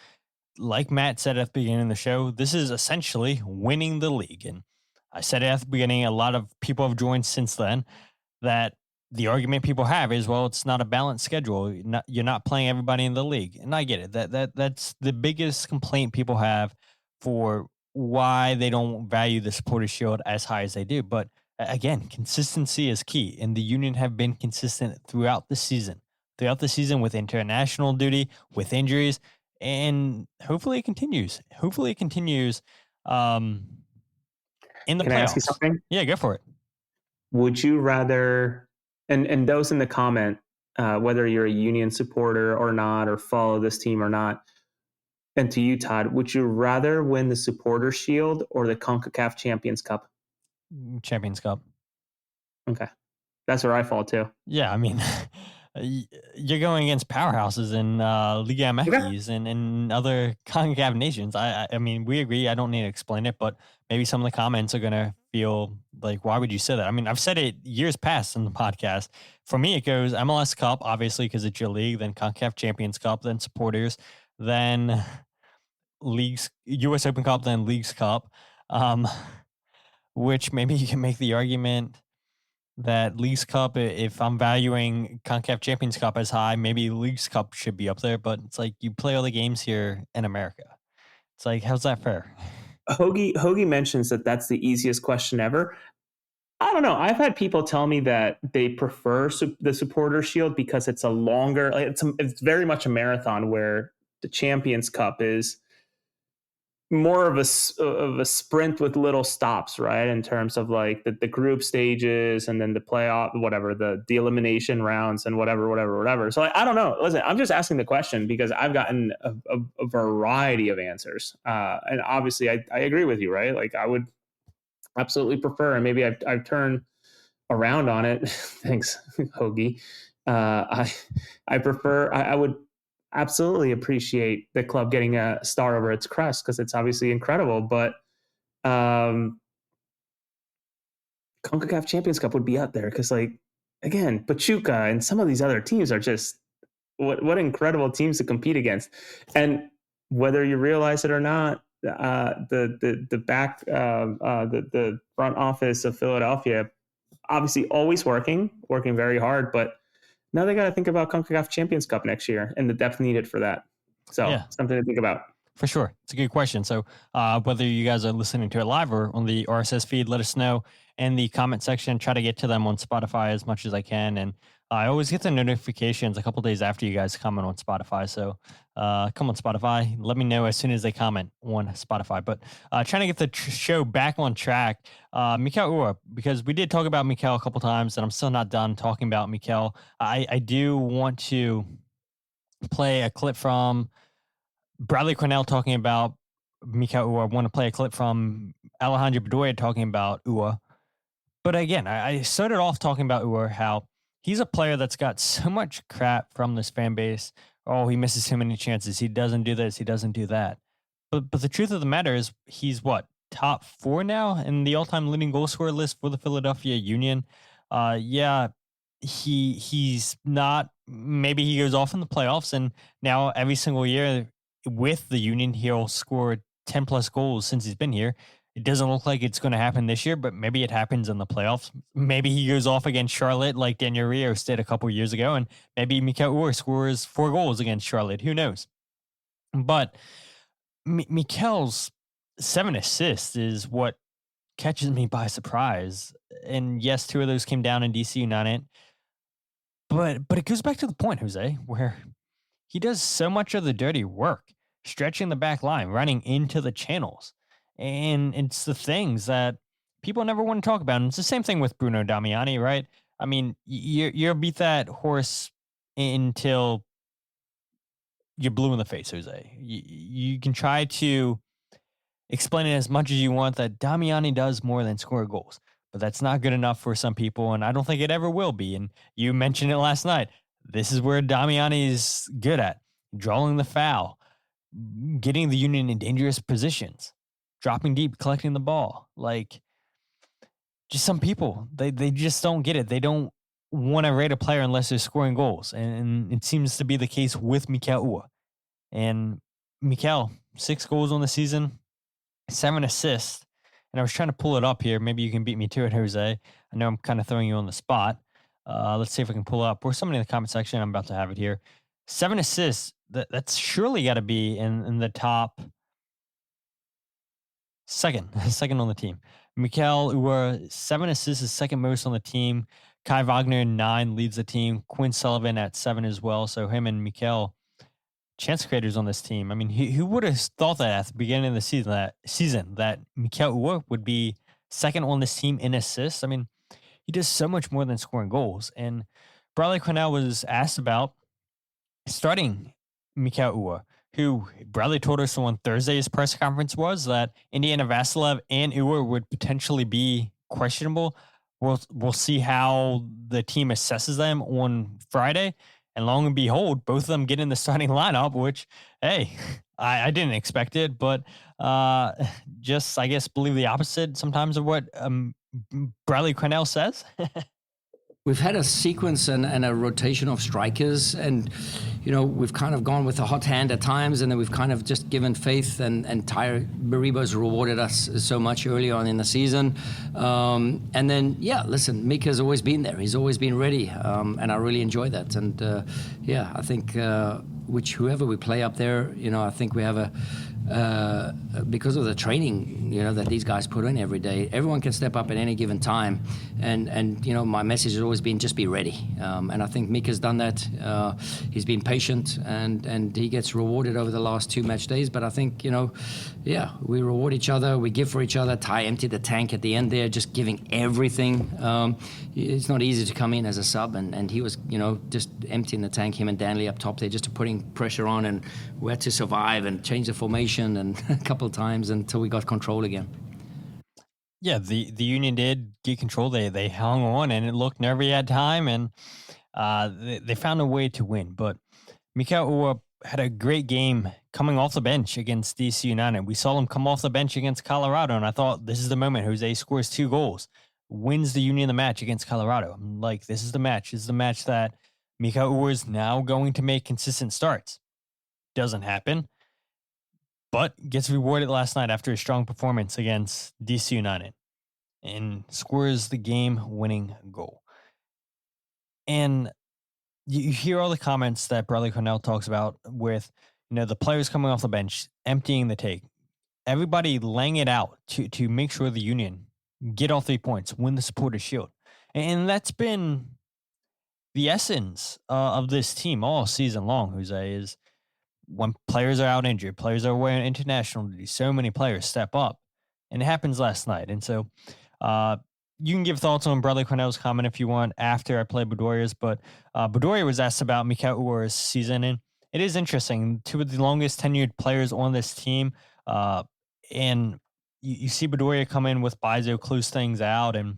like Matt said at the beginning of the show, this is essentially winning the league. And I said it at the beginning, a lot of people have joined since then, that the argument people have is, well, it's not a balanced schedule. You're not playing everybody in the league. And I get it. That's the biggest complaint people have for why they don't value the Supporters Shield as high as they do. But again, consistency is key. And the Union have been consistent throughout the season with international duty, with injuries, and hopefully it continues. In the playoffs. Can I ask you something? Yeah, go for it. Would you rather, and those in the comment, whether you're a Union supporter or not, or follow this team or not, and to you, Todd, would you rather win the Supporters Shield or the CONCACAF Champions Cup? Champions Cup. Okay. That's where I fall too. Yeah, I mean, you're going against powerhouses in Liga MX and other CONCACAF nations. I mean, we agree. I don't need to explain it, but maybe some of the comments are going to feel like, why would you say that? I mean, I've said it years past in the podcast. For me, it goes MLS Cup, obviously, because it's your league, then CONCACAF Champions Cup, then Supporters, then Leagues, US Open Cup, then Leagues Cup, which maybe you can make the argument that Leagues Cup, if I'm valuing CONCACAF Champions Cup as high, maybe Leagues Cup should be up there. But it's like you play all the games here in America. It's like, how's that fair? Hoagie mentions that that's the easiest question ever. I don't know. I've had people tell me that they prefer the Supporters Shield because it's a longer, it's very much a marathon, where the Champions Cup is more of a sprint with little stops, right? In terms of like the group stages and then the playoff, whatever, the elimination rounds and whatever. So I don't know. Listen, I'm just asking the question because I've gotten a variety of answers. And obviously I agree with you, right? Like I would absolutely prefer, and maybe I've turned around on it. Thanks, Hoagie. I prefer, I would absolutely appreciate the club getting a star over its crest because it's obviously incredible. But CONCACAF Champions Cup would be up there because, like, again, Pachuca and some of these other teams are just what incredible teams to compete against. And whether you realize it or not, the front office of Philadelphia obviously always working very hard, but now they got to think about CONCACAF Champions Cup next year and the depth needed for that. So something to think about. For sure. It's a good question. So whether you guys are listening to it live or on the RSS feed, let us know in the comment section. Try to get to them on Spotify as much as I can. And I always get the notifications a couple days after you guys comment on Spotify. So come on Spotify. Let me know as soon as they comment on Spotify. But trying to get the show back on track. Mikael Uhre, because we did talk about Mikael a couple times, and I'm still not done talking about Mikael. I do want to play a clip from Bradley Carnell talking about Mikael Uhre. I want to play a clip from Alejandro Bedoya talking about Uhre. But again, I started off talking about Uhre, how he's a player that's got so much crap from this fan base. Oh, he misses too many chances. He doesn't do this. He doesn't do that. But the truth of the matter is, he's what, top 4 now in the all-time leading goal scorer list for the Philadelphia Union. Yeah, he's not. Maybe he goes off in the playoffs, and now every single year with the Union, he'll score 10 plus goals since he's been here. It doesn't look like it's going to happen this year, but maybe it happens in the playoffs. Maybe he goes off against Charlotte like Daniel Rios did a couple years ago, and maybe Mikael Uhre scores 4 goals against Charlotte. Who knows? But Mikel's 7 assists is what catches me by surprise. And yes, 2 of those came down in DC United. But it goes back to the point, Jose, where he does so much of the dirty work, stretching the back line, running into the channels. And it's the things that people never want to talk about. And it's the same thing with Bruno Damiani, right? I mean, you'll beat that horse until you're blue in the face, Jose. You can try to explain it as much as you want that Damiani does more than score goals. But that's not good enough for some people, and I don't think it ever will be. And you mentioned it last night. This is where Damiani is good at. Drawing the foul, getting the Union in dangerous positions, dropping deep, collecting the ball. Like, just some people, they just don't get it. They don't want to rate a player unless they're scoring goals. And it seems to be the case with Mikael Uhre. And Mikael, 6 goals on the season, 7 assists. And I was trying to pull it up here. Maybe you can beat me to it, Jose. I know I'm kind of throwing you on the spot. Let's see if I can pull it up. Or somebody in the comment section. I'm about to have it here. 7 assists. That's surely got to be in the top second on the team. Mikael Uhre, 7 assists is second most on the team. Kai Wagner, 9 leads the team. Quinn Sullivan at 7 as well. So him and Mikael, chance creators on this team. I mean, who would have thought that at the beginning of the season that Mikael Uhre would be second on this team in assists? I mean, he does so much more than scoring goals. And Bradley Carnell was asked about starting Mikael Uhre, who Bradley told us on Thursday's press conference was that Indiana Vassilev and Uhre would potentially be questionable. We'll see how the team assesses them on Friday. And long and behold, both of them get in the starting lineup, which, hey, I didn't expect it, but just, I guess, believe the opposite sometimes of what Bradley Carnell says. We've had a sequence and a rotation of strikers, and we've kind of gone with a hot hand at times, and then we've kind of just given faith, and Tyre Baribo's rewarded us so much early on in the season. And then, listen, Mika's always been there. He's always been ready, and I really enjoy that. And I think whoever we play up there, I think we have because of the training, that these guys put in every day, everyone can step up at any given time. And my message has always been just be ready. And I think Mika's done that. He's been patient, and he gets rewarded over the last 2 match days. But I think, we reward each other. We give for each other. Ty emptied the tank at the end there, just giving everything. It's not easy to come in as a sub, and he was, just emptying the tank, him and Danley up top there, just to putting pressure on, and we had to survive and change the formation and a couple of times until we got control again. Yeah, the Union did get control. They hung on, and it looked nervy at time, and they found a way to win. But Mikael Uhre had a great game coming off the bench against DC United. We saw him come off the bench against Colorado, and I thought, this is the moment. Jose scores 2 goals, wins the Union the match against Colorado. I'm like, this is the match. This is the match that Mikael Uhre is now going to make consistent starts. Doesn't happen, but gets rewarded last night after a strong performance against DC United and scores the game-winning goal. And you hear all the comments that Bradley Carnell talks about with, the players coming off the bench, emptying the tank, everybody laying it out to make sure the Union get all 3 points, win the Supporters Shield. And that's been the essence of this team all season long, Jose, is when players are out injured, players are away on international duty, so many players step up. And it happens last night. And so you can give thoughts on Bradley Carnell's comment if you want after I play Bedoya's, but Bedoya was asked about Mikael Uhre's season, and it is interesting. Two of the longest tenured players on this team, and you see Bedoya come in with Bizo, close things out, and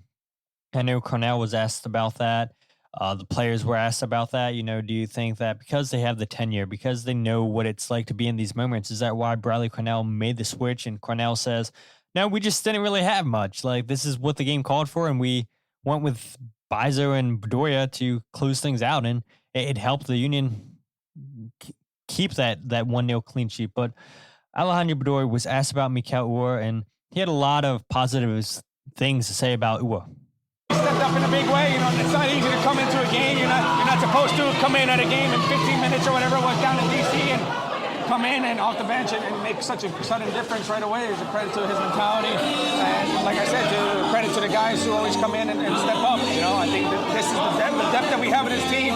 I know Carnell was asked about that. The players were asked about that. Do you think that because they have the tenure, because they know what it's like to be in these moments, is that why Bradley Carnell made the switch? And Carnell says, no, we just didn't really have much. Like, this is what the game called for, and we went with Bizo and Bedoya to close things out, and it helped the Union keep that 1-0 clean sheet. But Alejandro Bedoya was asked about Mikael Uhre, and he had a lot of positive things to say about Uhre. Stepped up in a big way. It's not easy to come into a game. You're not supposed to come in at a game in 15 minutes or whatever it was down in DC and come in and off the bench and make such a sudden difference right away. Is a credit to his mentality, and like I said, to credit to the guys who always come in and step up. I think that this is the depth that we have in this team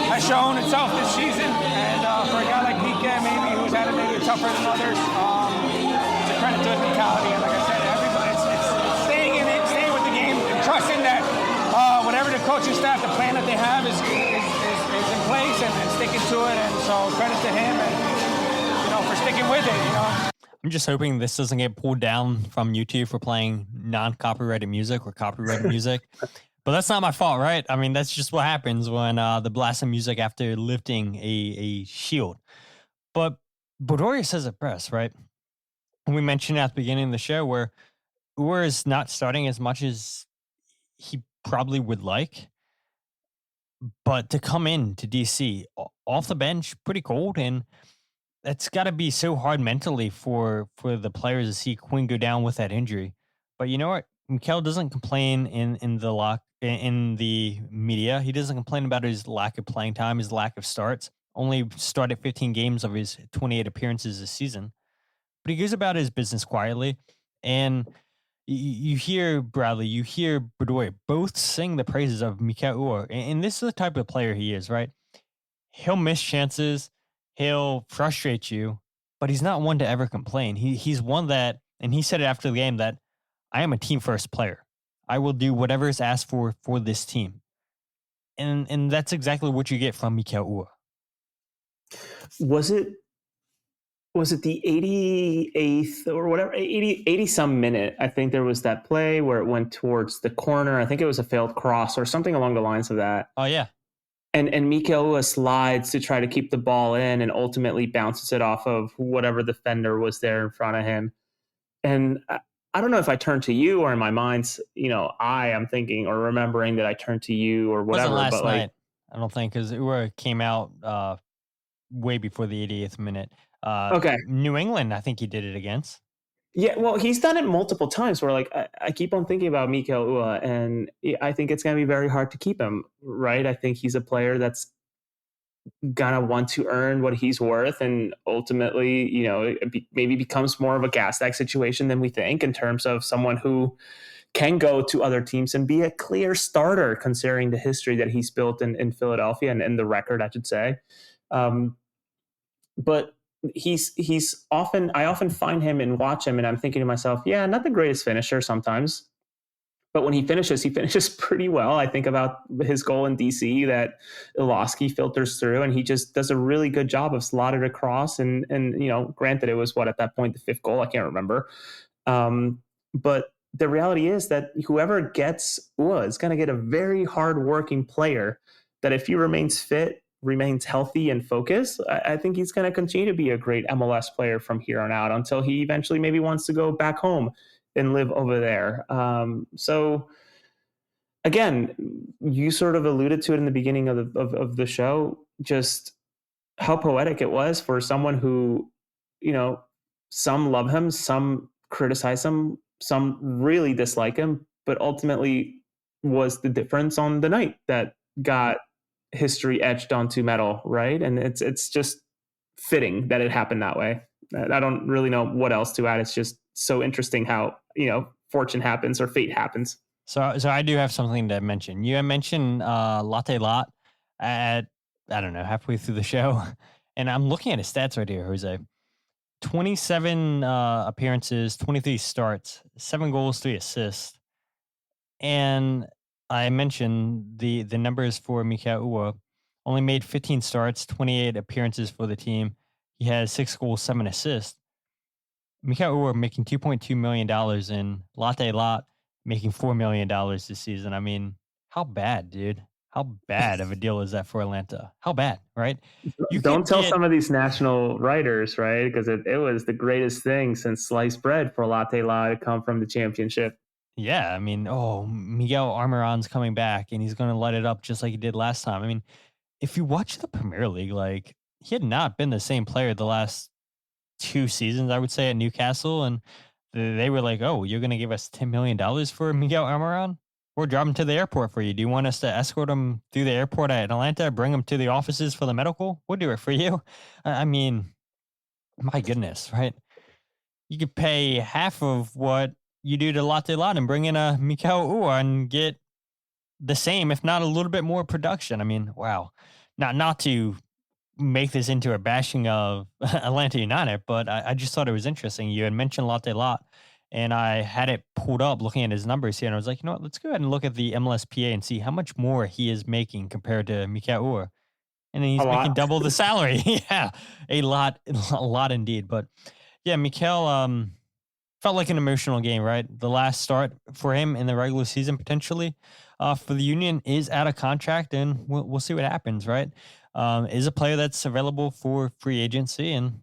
has shown itself this season, and for a guy like Mikael, maybe who's had it maybe tougher than others, it's a credit to his mentality. And like I said, everybody, it's staying in it, staying with the game, and trusting that whatever the coaching staff, the plan that they have is in place and sticking to it. And so credit to him and for sticking with it. I'm just hoping this doesn't get pulled down from YouTube for playing non-copyrighted music or copyrighted music. But that's not my fault, right? I mean, that's just what happens when the blasting music after lifting a shield. But Bedoya says it best, right? And we mentioned at the beginning of the show where Uhre is not starting as much as he probably would like. But to come in to DC off the bench, pretty cold, and that's got to be so hard mentally for the players to see Quinn go down with that injury. But you know what? Mikael doesn't complain in the media. He doesn't complain about his lack of playing time, his lack of starts. Only started 15 games of his 28 appearances this season. But he goes about his business quietly, and you hear Bradley, you hear Bedoya both sing the praises of Mikael Uhre. And this is the type of player he is, right? He'll miss chances. He'll frustrate you, but he's not one to ever complain. He's one that, and he said it after the game, that I am a team first player. I will do whatever is asked for this team. And that's exactly what you get from Mikael Uhre. Was it the 88th or whatever, 80 some minute? I think there was that play where it went towards the corner. I think it was a failed cross or something along the lines of that. Oh, yeah. And Mikael Uhre slides to try to keep the ball in and ultimately bounces it off of whatever defender was there in front of him. And I don't know if I turned to you or in my mind, I am thinking or remembering that I turned to you or whatever. Wasn't last but night, I don't think, because Uhre came out way before the 88th minute. Okay. New England, I think he did it against. Yeah, well, he's done it multiple times where I keep on thinking about Mikael Uhre, and I think it's going to be very hard to keep him, right? I think he's a player that's going to want to earn what he's worth, and ultimately, maybe becomes more of a gas stack situation than we think in terms of someone who can go to other teams and be a clear starter considering the history that he's built in Philadelphia and the record, I should say. But I often find him and watch him and I'm thinking to myself, yeah, not the greatest finisher sometimes, but when he finishes pretty well. I think about his goal in DC that Iloski filters through, and he just does a really good job of slotted across. And granted, it was at that point, the fifth goal, I can't remember. But the reality is that whoever gets Uhre is going to get a very hard-working player that if he remains fit, remains healthy and focused, I think he's going to continue to be a great MLS player from here on out until he eventually maybe wants to go back home and live over there. So again, you sort of alluded to it in the beginning of the show, just how poetic it was for someone who, some love him, some criticize him, some really dislike him, but ultimately was the difference on the night that got history etched onto metal, right? And it's just fitting that it happened that way. I don't really know what else to add. It's just so interesting how, fortune happens or fate happens. So I do have something to mention. You had mentioned Latte Lot at, I don't know, halfway through the show. And I'm looking at his stats right here, Jose. 27 appearances, 23 starts, 7 goals, 3 assists. And I mentioned the numbers for Mikael Uhre. Only made 15 starts, 28 appearances for the team. He has 6 goals, 7 assists. Mikael Uhre making $2.2 million and Latte Lot making $4 million this season. I mean, how bad, dude? How bad of a deal is that for Atlanta? How bad, right? You don't tell some of these national writers, right? Because it was the greatest thing since sliced bread for Latte Lot to come from the championship. Yeah, I mean, Miguel Almiron's coming back and he's going to light it up just like he did last time. I mean, if you watch the Premier League, like he had not been the same player the last 2 seasons, I would say, at Newcastle, and they were like, "Oh, you're going to give us $10 million for Miguel Almiron? We'll drive him to the airport for you. Do you want us to escort him through the airport at Atlanta, bring him to the offices for the medical? We'll do it for you." I mean, my goodness, right? You could pay half of what you do to Latte Lot and bring in a Mikael Uhre and get the same, if not a little bit more production. I mean, wow. Not to make this into a bashing of Atlanta United, but I just thought it was interesting. You had mentioned Latte Lot, and I had it pulled up looking at his numbers here, and I was like, you know what, let's go ahead and look at the MLSPA and see how much more he is making compared to Mikael Uhre. And then he's making double the salary. Yeah, a lot indeed. But yeah, Mikael felt like an emotional game, right? The last start for him in the regular season potentially for the Union is out of contract, and we'll see what happens, right? Is a player that's available for free agency, and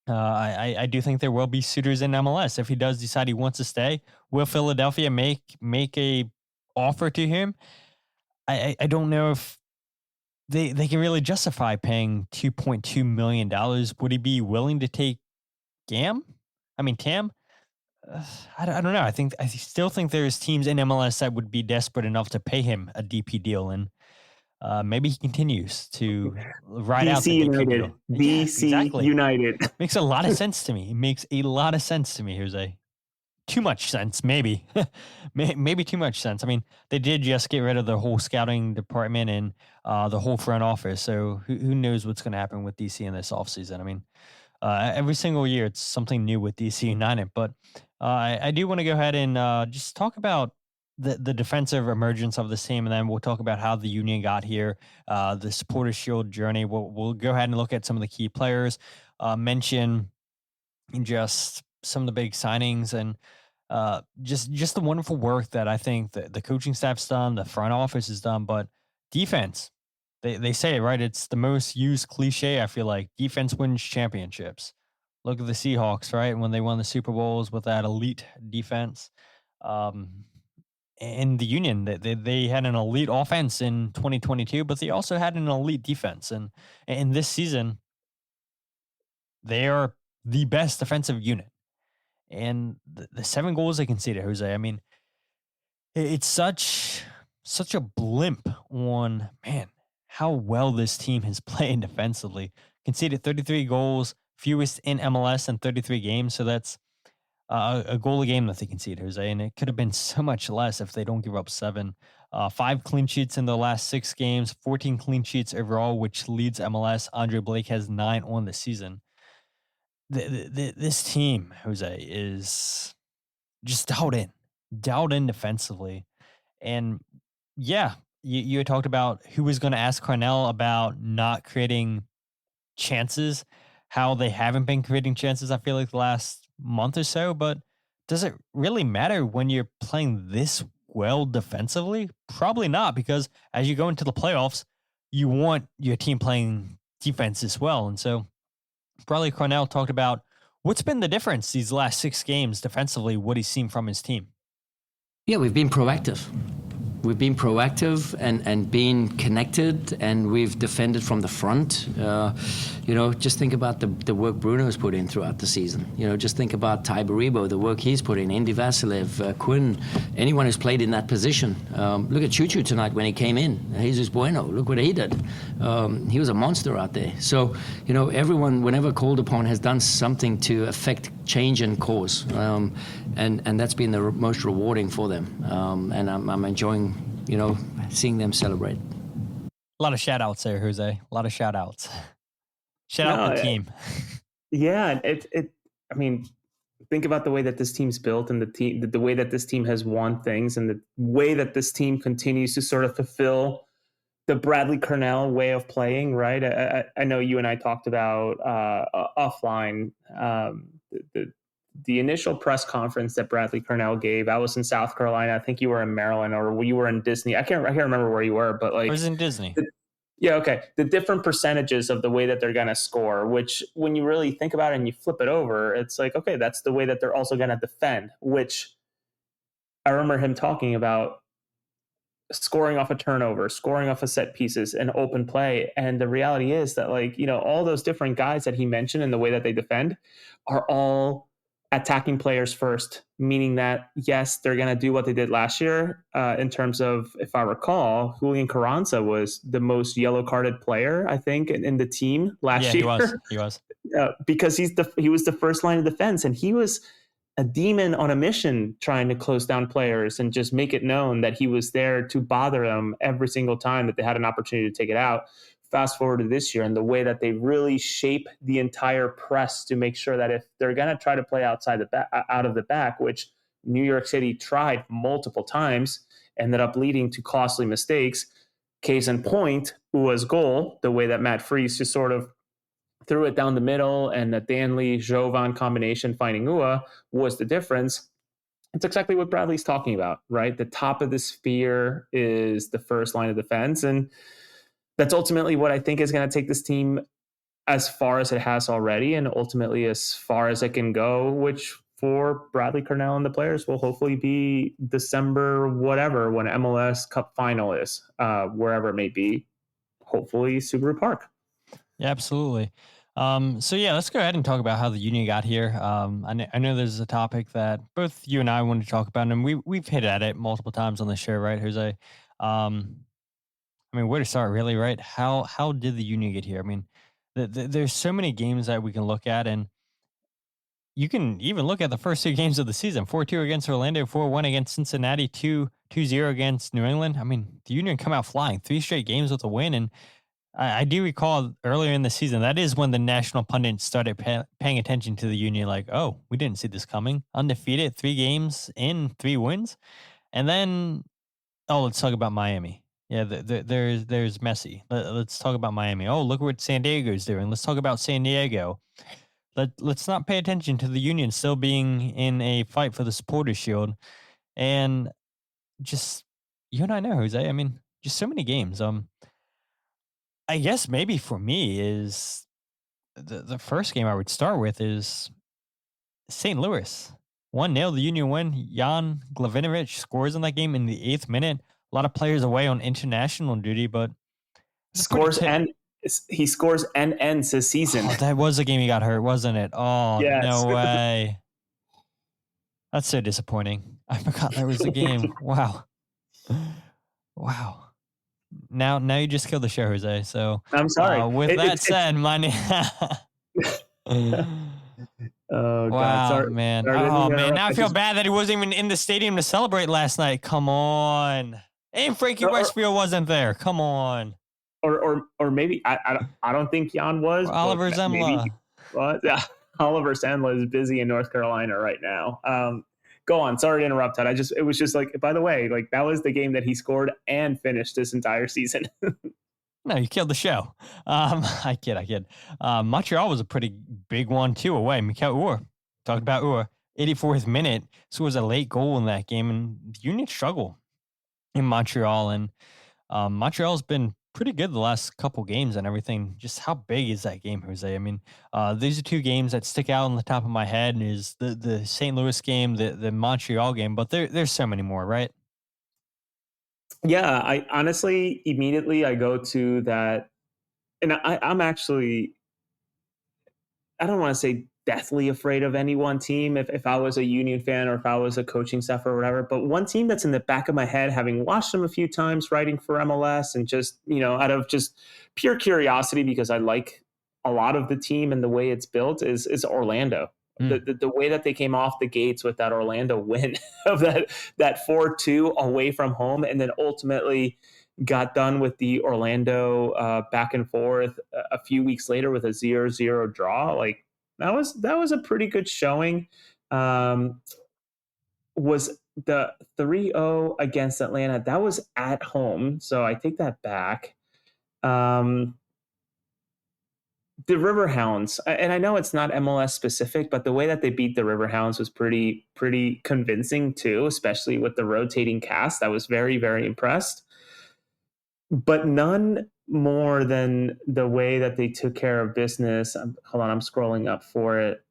I do think there will be suitors in MLS if he does decide he wants to stay. Will Philadelphia make a offer to him? I don't know if they can really justify paying $2.2 million. Would he be willing to take Tam? I don't know. I still think there's teams in MLS that would be desperate enough to pay him a DP deal, and maybe he continues to ride out the DP deal. DC United. Makes a lot of sense to me. It makes a lot of sense to me, Jose. Too much sense, maybe. Maybe too much sense. I mean, they did just get rid of the whole scouting department and the whole front office, so who knows what's going to happen with DC in this offseason. I mean, every single year it's something new with DC United, but I do want to go ahead and just talk about the defensive emergence of this team, and then we'll talk about how the Union got here, the Supporters Shield journey. We'll go ahead and look at some of the key players, mention just some of the big signings, and just the wonderful work that I think the coaching staff's done, the front office has done, but defense. They say it, right? It's the most used cliche, I feel like. Defense wins championships. Look at the Seahawks, right? When they won the Super Bowls with that elite defense. And the Union, they had an elite offense in 2022, but they also had an elite defense. And in this season, they are the best defensive unit. And the 7 goals they conceded, Jose, I mean, it's such a blimp on, man, how well this team has played defensively. Conceded 33 goals, fewest in MLS in 33 games. So that's a goal a game that they conceded, Jose. And it could have been so much less if they don't give up 7. 5 clean sheets in the last 6 games, 14 clean sheets overall, which leads MLS. Andre Blake has 9 on the season. This team, Jose, is just dialed in defensively. And yeah, you had talked about who was going to ask Carnell about not creating chances, how they haven't been creating chances, I feel like, the last month or so. But does it really matter when you're playing this well defensively? Probably not, because as you go into the playoffs, you want your team playing defense as well. And so Bradley Carnell talked about what's been the difference these last 6 games defensively, what he's seen from his team. Yeah, we've been proactive. we've been proactive and been connected, and we've defended from the front. Just think about the work Bruno's put in throughout the season. Just think about Ty Baribo, the work he's put in, Indy Vasilev, Quinn, anyone who's played in that position. Look at Chuchu tonight when he came in. Jesus Bueno, look what he did. He was a monster out there. So, everyone, whenever called upon, has done something to affect change and cause. And that's been the most rewarding for them. And I'm enjoying, seeing them celebrate. A lot of shout outs there, Jose. A lot of shout outs. Shout out the team. Yeah. I mean, think about the way that this team's built and the way that this team has won things and the way that this team continues to sort of fulfill the Bradley Carnell way of playing, right? I know you and I talked about offline the initial press conference that Bradley Carnell gave. I was in South Carolina. I think you were in Maryland, or you were in Disney. I can't remember where you were, but like I was in Disney. The different percentages of the way that they're going to score, which when you really think about it and you flip it over, it's like, okay, that's the way that they're also going to defend, which I remember him talking about scoring off a turnover, scoring off of set pieces and open play. And the reality is that, like, all those different guys that he mentioned and the way that they defend are all attacking players first, meaning that, yes, they're going to do what they did last year in terms of, if I recall, Julian Carranza was the most yellow carded player, I think, in the team last year. He was. Because he was the first line of defense, and he was a demon on a mission trying to close down players and just make it known that he was there to bother them every single time that they had an opportunity to take it out. Fast forward to this year and the way that they really shape the entire press to make sure that if they're going to try to play out of the back, which New York City tried multiple times, ended up leading to costly mistakes. Case in point, Ua's goal, the way that Matt Freese just sort of threw it down the middle, and the Danley-Jovan combination finding Ua was the difference. It's exactly what Bradley's talking about, right? The top of the sphere is the first line of defense, and that's ultimately what I think is going to take this team as far as it has already, and ultimately as far as it can go, which for Bradley Carnell and the players will hopefully be December, whatever, when MLS Cup final is, wherever it may be, hopefully Subaru Park. Yeah, absolutely. Let's go ahead and talk about how the Union got here. I know there's a topic that both you and I want to talk about, and we've hit at it multiple times on the show, right, Jose? Where to start, really, right? How did the Union get here? I mean, there's so many games that we can look at, and you can even look at the first two games of the season: 4-2 against Orlando, 4-1 against Cincinnati, 2-0 against New England. I mean, the Union come out flying, 3 straight games with a win, and I do recall earlier in the season, that is when the national pundits started paying attention to the Union, like, oh, we didn't see this coming. Undefeated, 3 games in, 3 wins. And then, let's talk about Miami. Yeah, there's Messi. Let's talk about Miami. Oh, look what San Diego's doing. Let's talk about San Diego. Let's not pay attention to the Union still being in a fight for the Supporters Shield. And just, you and I know, Jose, I mean, just so many games. I guess maybe for me is the first game I would start with is St. Louis. 1-0, the Union win. Jan Glavinovic scores in that game in the 8th minute. A lot of players away on international duty, but he scores and ends his season. Oh, that was the game he got hurt, wasn't it? Oh, yes. No way. That's so disappointing. I forgot that was the game. Wow. Now you just killed the show, Jose. So I'm sorry. With that said, my name. Oh, wow, God. Sorry. Man. Man. Now I feel bad that he wasn't even in the stadium to celebrate last night. Come on. And Frankie Westfield wasn't there. Come on. Or maybe I don't think Jan was. Oliver Zemla. Yeah, Oliver Zemla is busy in North Carolina right now. Go on. Sorry to interrupt, Todd. It was just like, by the way, like that was the game that he scored and finished this entire season. No, you killed the show. I kid. Montreal was a pretty big one too away. Mikael Uhre, talked about Uhre, 84th minute, scores a late goal in that game, and the Union struggle in Montreal, and Montreal's been pretty good the last couple games and everything. Just how big is that game, Jose? I mean, these are 2 games that stick out on the top of my head. Is the St. Louis game, the Montreal game, but there's so many more, right? Yeah, I honestly immediately I go to that, and I'm actually, I don't want to say deathly afraid of any one team if I was a Union fan or if I was a coaching staff or whatever. But one team that's in the back of my head, having watched them a few times writing for MLS and just, out of just pure curiosity because I like a lot of the team and the way it's built is Orlando. The way that they came off the gates with that Orlando win of that 4-2 away from home, and then ultimately got done with the Orlando back and forth a few weeks later with a 0-0 draw. Like that was a pretty good showing. Was the 3-0 against Atlanta? That was at home, so I take that back. The Riverhounds, and I know it's not MLS specific, but the way that they beat the Riverhounds was pretty convincing too, especially with the rotating cast. I was very, very impressed. But none more than the way that they took care of business. Hold on, I'm scrolling up for it.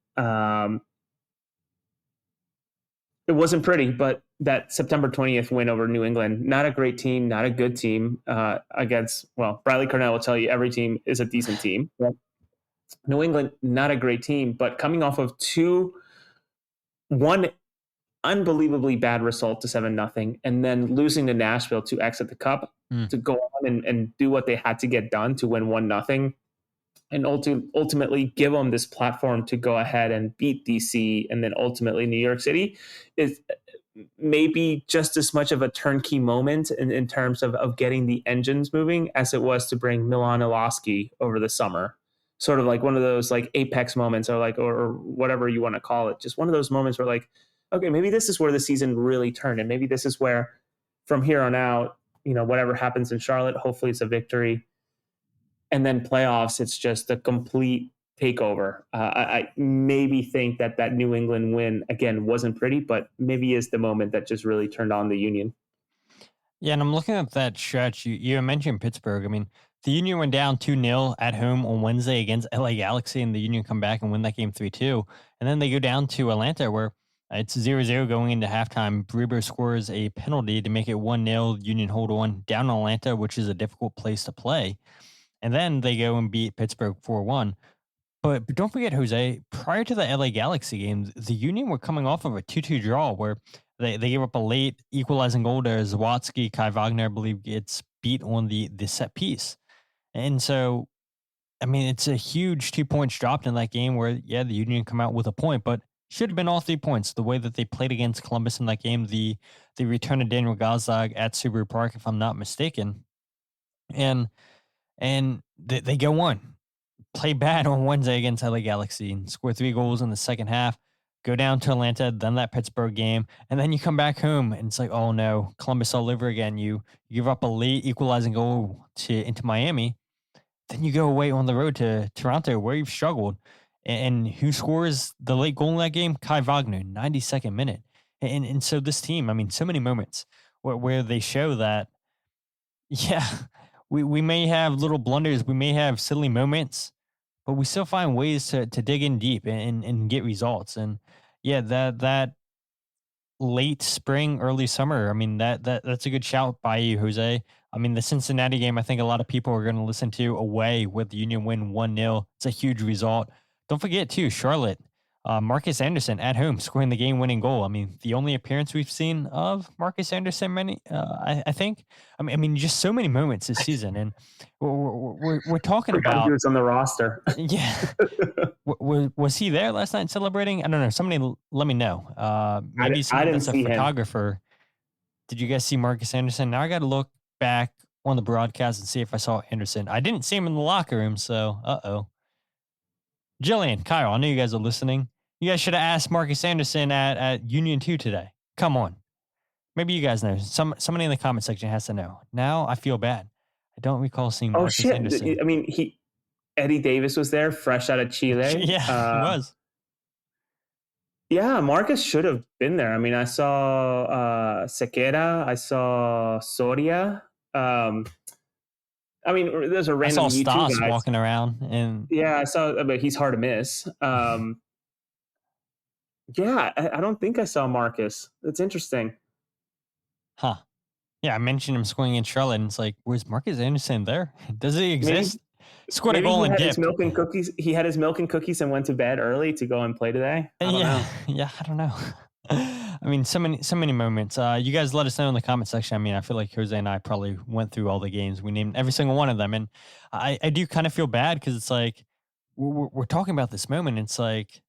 It wasn't pretty, but that September 20th win over New England, not a great team, not a good team against, well, Bradley Carnell will tell you every team is a decent team. New England, not a great team, but coming off of one unbelievably bad result to 7-0, and then losing to Nashville to exit the cup, to go on and do what they had to get done to win 1-0, and ultimately give them this platform to go ahead and beat DC and then ultimately New York City is maybe just as much of a turnkey moment in terms of getting the engines moving as it was to bring Milan Iloski over the summer. Sort of like one of those like apex moments or whatever you want to call it. Just one of those moments where like, okay, maybe this is where the season really turned. And maybe this is where from here on out, whatever happens in Charlotte, hopefully it's a victory. And then playoffs, it's just a complete takeover. I maybe think that New England win, again, wasn't pretty, but maybe is the moment that just really turned on the Union. Yeah, and I'm looking at that stretch. You mentioned Pittsburgh. I mean, the Union went down 2-0 at home on Wednesday against LA Galaxy, and the Union come back and win that game 3-2. And then they go down to Atlanta, where it's 0-0 going into halftime. Baribo scores a penalty to make it 1-0. Union hold on down in Atlanta, which is a difficult place to play. And then they go and beat Pittsburgh 4-1. But don't forget, Jose, prior to the LA Galaxy game, the Union were coming off of a 2-2 draw where they gave up a late equalizing goal to Zawatsky. Kai Wagner, I believe, gets beat on the set piece. And so, I mean, it's a huge 2 points dropped in that game where, yeah, the Union come out with a point, but should have been all 3 points. The way that they played against Columbus in that game, the return of Daniel Gazdag at Subaru Park, if I'm not mistaken. And they go on, play bad on Wednesday against LA Galaxy and score 3 goals in the second half, go down to Atlanta, then that Pittsburgh game, and then you come back home and it's like, oh no, Columbus all over again. You give up a late equalizing goal into Miami, then you go away on the road to Toronto where you've struggled. And who scores the late goal in that game? Kai Wagner, 92nd minute. And so this team, I mean, so many moments where they show that, yeah, we may have little blunders, we may have silly moments, but we still find ways to dig in deep and get results. And yeah, that late spring, early summer, I mean, that's a good shout by you, Jose. I mean, the Cincinnati game, I think a lot of people are going to listen to away with the Union win 1-0. It's a huge result. Don't forget, too, Charlotte, Marcus Anderson at home scoring the game-winning goal. I mean, the only appearance we've seen of Marcus Anderson, I think. I mean, just so many moments this season, and we're talking about. He was on the roster. Yeah, was he there last night celebrating? I don't know. Somebody let me know. Maybe someone that's a photographer. Him. Did you guys see Marcus Anderson? Now I got to look back on the broadcast and see if I saw Anderson. I didn't see him in the locker room, so Jillian, Kyle, I know you guys are listening. You guys should have asked Marcus Anderson at Union 2 today. Come on. Maybe you guys know. Somebody in the comment section has to know. Now I feel bad. I don't recall seeing Marcus Anderson. I mean, Eddie Davis was there, fresh out of Chile. Yeah, he was. Yeah, Marcus should have been there. I mean, I saw Sequeira. I saw Soria. I mean, there's a random I saw YouTube Stas guy walking around, and yeah, I saw, but he's hard to miss. Yeah, I don't think I saw Marcus. That's interesting. Huh? Yeah, I mentioned him scoring in Charlotte, and it's like, where's Marcus Anderson there? Does he exist? Scored a Maybe goal he and had his dipped. milk and cookies. He had his milk and cookies and went to bed early to go and play today. I don't know. Yeah, I don't know. I mean, so many moments. You guys let us know in the comment section. I mean, I feel like Jose and I probably went through all the games. We named every single one of them, and I do kind of feel bad because it's like we're talking about this moment. And it's like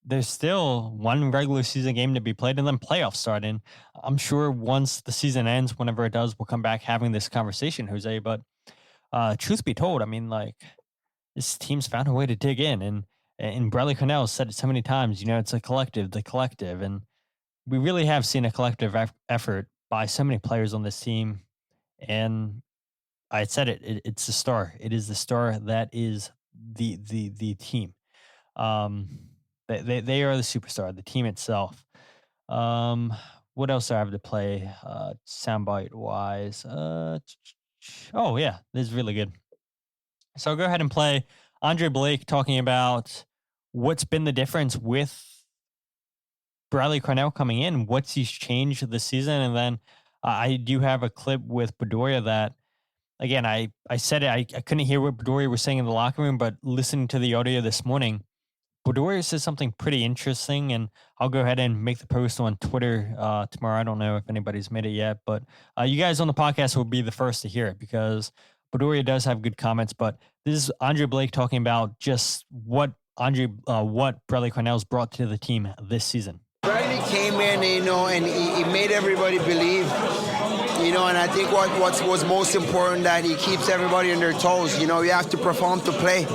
there's still one regular season game to be played, and then playoffs start. And I'm sure once the season ends, whenever it does, we'll come back having this conversation, Jose. But truth be told, I mean, like this team's found a way to dig in, and Bradley Carnell said it so many times. You know, it's a collective, the collective, and we really have seen a collective effort by so many players on this team. And I said it's the star. It is the star that is the team. Um, they are the superstar, the team itself. What else do I have to play? Soundbite wise. Oh yeah, this is really good. So I'll go ahead and play Andre Blake talking about what's been the difference with Bradley Carnell coming in, what's he's changed this season. And then I do have a clip with Bedoya that, again, I said it, I couldn't hear what Bedoya was saying in the locker room, but listening to the audio this morning, Bedoya says something pretty interesting, and I'll go ahead and make the post on Twitter tomorrow. I don't know if anybody's made it yet, but you guys on the podcast will be the first to hear it because Bedoya does have good comments. But this is Andre Blake talking about just what Bradley Carnell's brought to the team this season. Bradley came in, and he made everybody believe, and I think what was most important that he keeps everybody on their toes. You have to perform to play.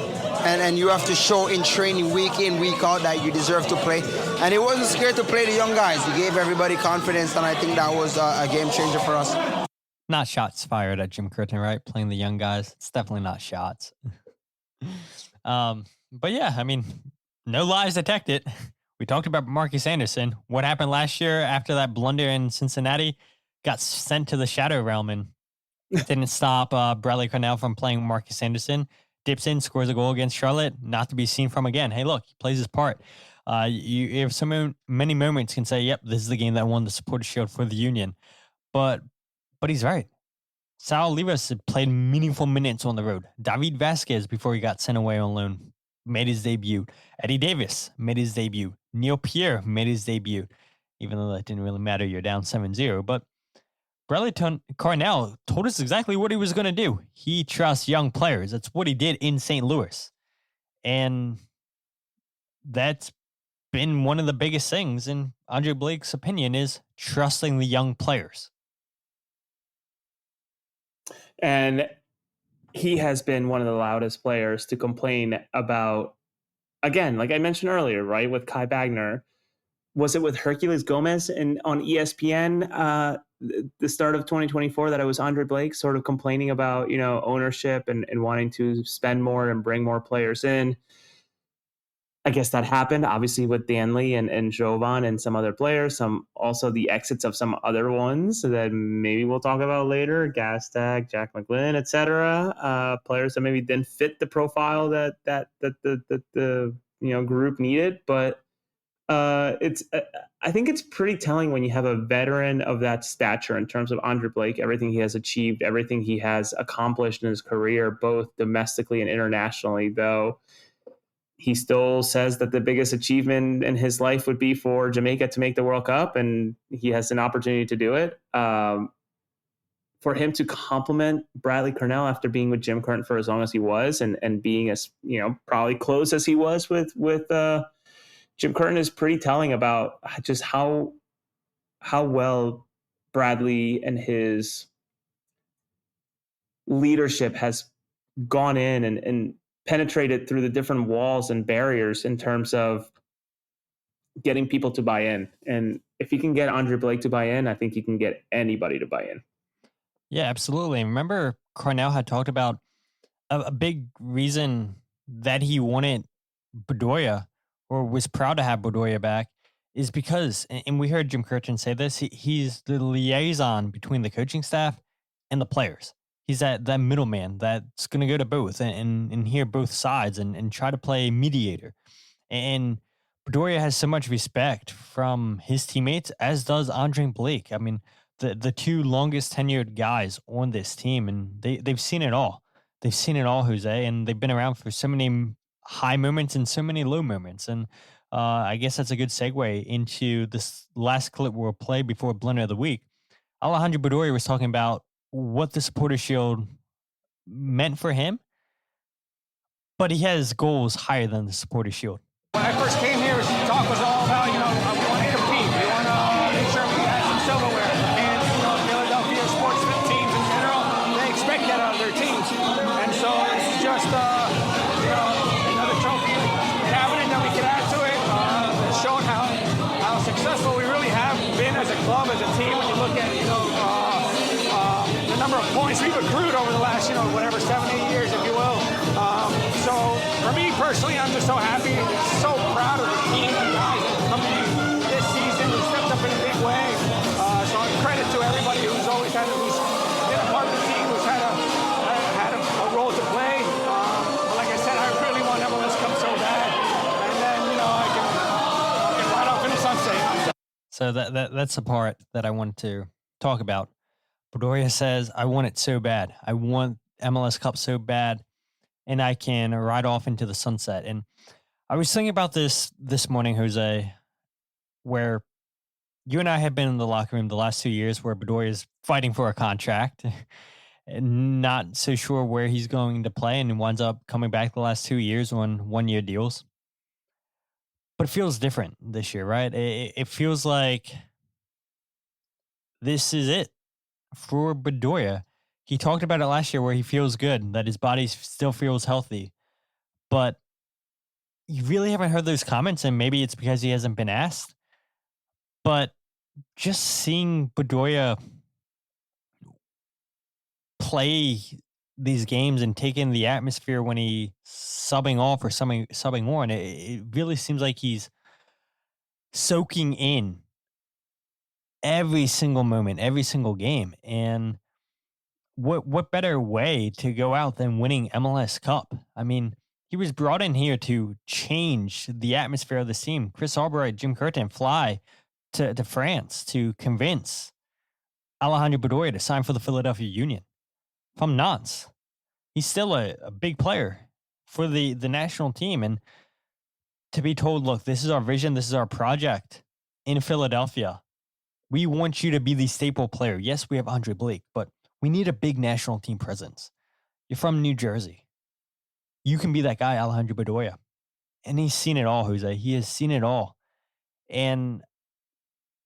And you have to show in training week in, week out that you deserve to play. And he wasn't scared to play the young guys. He gave everybody confidence, and I think that was a game changer for us. Not shots fired at Jim Curtin, right? Playing the young guys. It's definitely not shots. But yeah, I mean, no lies detected. We talked about Marcus Anderson. What happened last year after that blunder in Cincinnati? Got sent to the shadow realm and didn't stop Bradley Carnell from playing Marcus Anderson. Dips in, scores a goal against Charlotte, not to be seen from again. Hey, look, he plays his part. You have so many moments can say, yep, this is the game that won the Supporters Shield for the Union. But he's right. Sal Olivas had played meaningful minutes on the road. David Vasquez, before he got sent away on loan, made his debut. Eddie Davis made his debut. Neil Pierre made his debut, even though that didn't really matter. You're down 7-0. But Bradley Carnell told us exactly what he was going to do. He trusts young players. That's what he did in St. Louis. And that's been one of the biggest things, in Andre Blake's opinion, is trusting the young players. And he has been one of the loudest players to complain about, again, like I mentioned earlier, right, with Kai Bagner. Was it with Herculez Gomez on ESPN the start of 2024 that it was Andre Blake sort of complaining about, ownership and wanting to spend more and bring more players in? I guess that happened, obviously, with Danley and Jovan and some other players, also the exits of some other ones that maybe we'll talk about later, Gastag, Jack McGlynn, etc. Players that maybe didn't fit the profile that the group needed. But I think it's pretty telling when you have a veteran of that stature in terms of Andre Blake, everything he has achieved, everything he has accomplished in his career, both domestically and internationally, though he still says that the biggest achievement in his life would be for Jamaica to make the World Cup, and he has an opportunity to do it. For him to compliment Bradley Carnell after being with Jim Curtin for as long as he was, and being as probably close as he was with Jim Curtin, is pretty telling about just how well Bradley and his leadership has gone in and penetrated through the different walls and barriers in terms of getting people to buy in. And if you can get Andre Blake to buy in, I think you can get anybody to buy in. Yeah, absolutely. Remember, Carnell had talked about a big reason that he wanted Bedoya, or was proud to have Bedoya back, is because, and we heard Jim Curtin say this, he's the liaison between the coaching staff and the players. He's that middleman that's going to go to both and hear both sides and try to play mediator. And Bedoya has so much respect from his teammates, as does Andre Blake. I mean, the two longest tenured guys on this team, and they've seen it all. They've seen it all, Jose, and they've been around for so many high moments and so many low moments. And I guess that's a good segue into this last clip we'll play before Blunder of the Week. Alejandro Bedoya was talking about what the Supporters Shield meant for him, but he has goals higher than the Supporters Shield. When I first came here, talk was all about, we want to compete. We want to make sure we had some silverware. And, Philadelphia sports teams in general, they expect that out of their teams. And so it's just, another trophy cabinet that we can add to it, showing how successful we really have been as a club, as a team. When you look at, the number of points we've accrued over the last, 7, 8 years, if you will. So for me personally, I'm just so happy, so proud of the team and guys that come in this season who stepped up in a big way. So credit to everybody who's always who's been a part of the team, who's had a role to play. But like I said, I really want MLS Cup so bad, and then I can ride off in the sunset. So that's the part that I wanted to talk about. Bedoya says, "I want it so bad. I want MLS Cup so bad, and I can ride off into the sunset." And I was thinking about this morning, Jose, where you and I have been in the locker room the last 2 years where Bedoya is fighting for a contract and not so sure where he's going to play, and winds up coming back the last 2 years on 1-year deals. But it feels different this year, right? It feels like this is it for Bedoya. He talked about it last year where he feels good, that his body still feels healthy. But you really haven't heard those comments, and maybe it's because he hasn't been asked. But just seeing Bedoya play these games and take in the atmosphere when he's subbing off or subbing on, it really seems like he's soaking in every single moment, every single game. And what better way to go out than winning MLS Cup? I mean, he was brought in here to change the atmosphere of the team. Chris Albright, Jim Curtin fly to France to convince Alejandro Bedoya to sign for the Philadelphia Union from Nantes. He's still a big player for the national team. And to be told, look, this is our vision, this is our project in Philadelphia. We want you to be the staple player. Yes, we have Andre Blake, but we need a big national team presence. You're from New Jersey. You can be that guy, Alejandro Bedoya. And he's seen it all, Jose. He has seen it all. And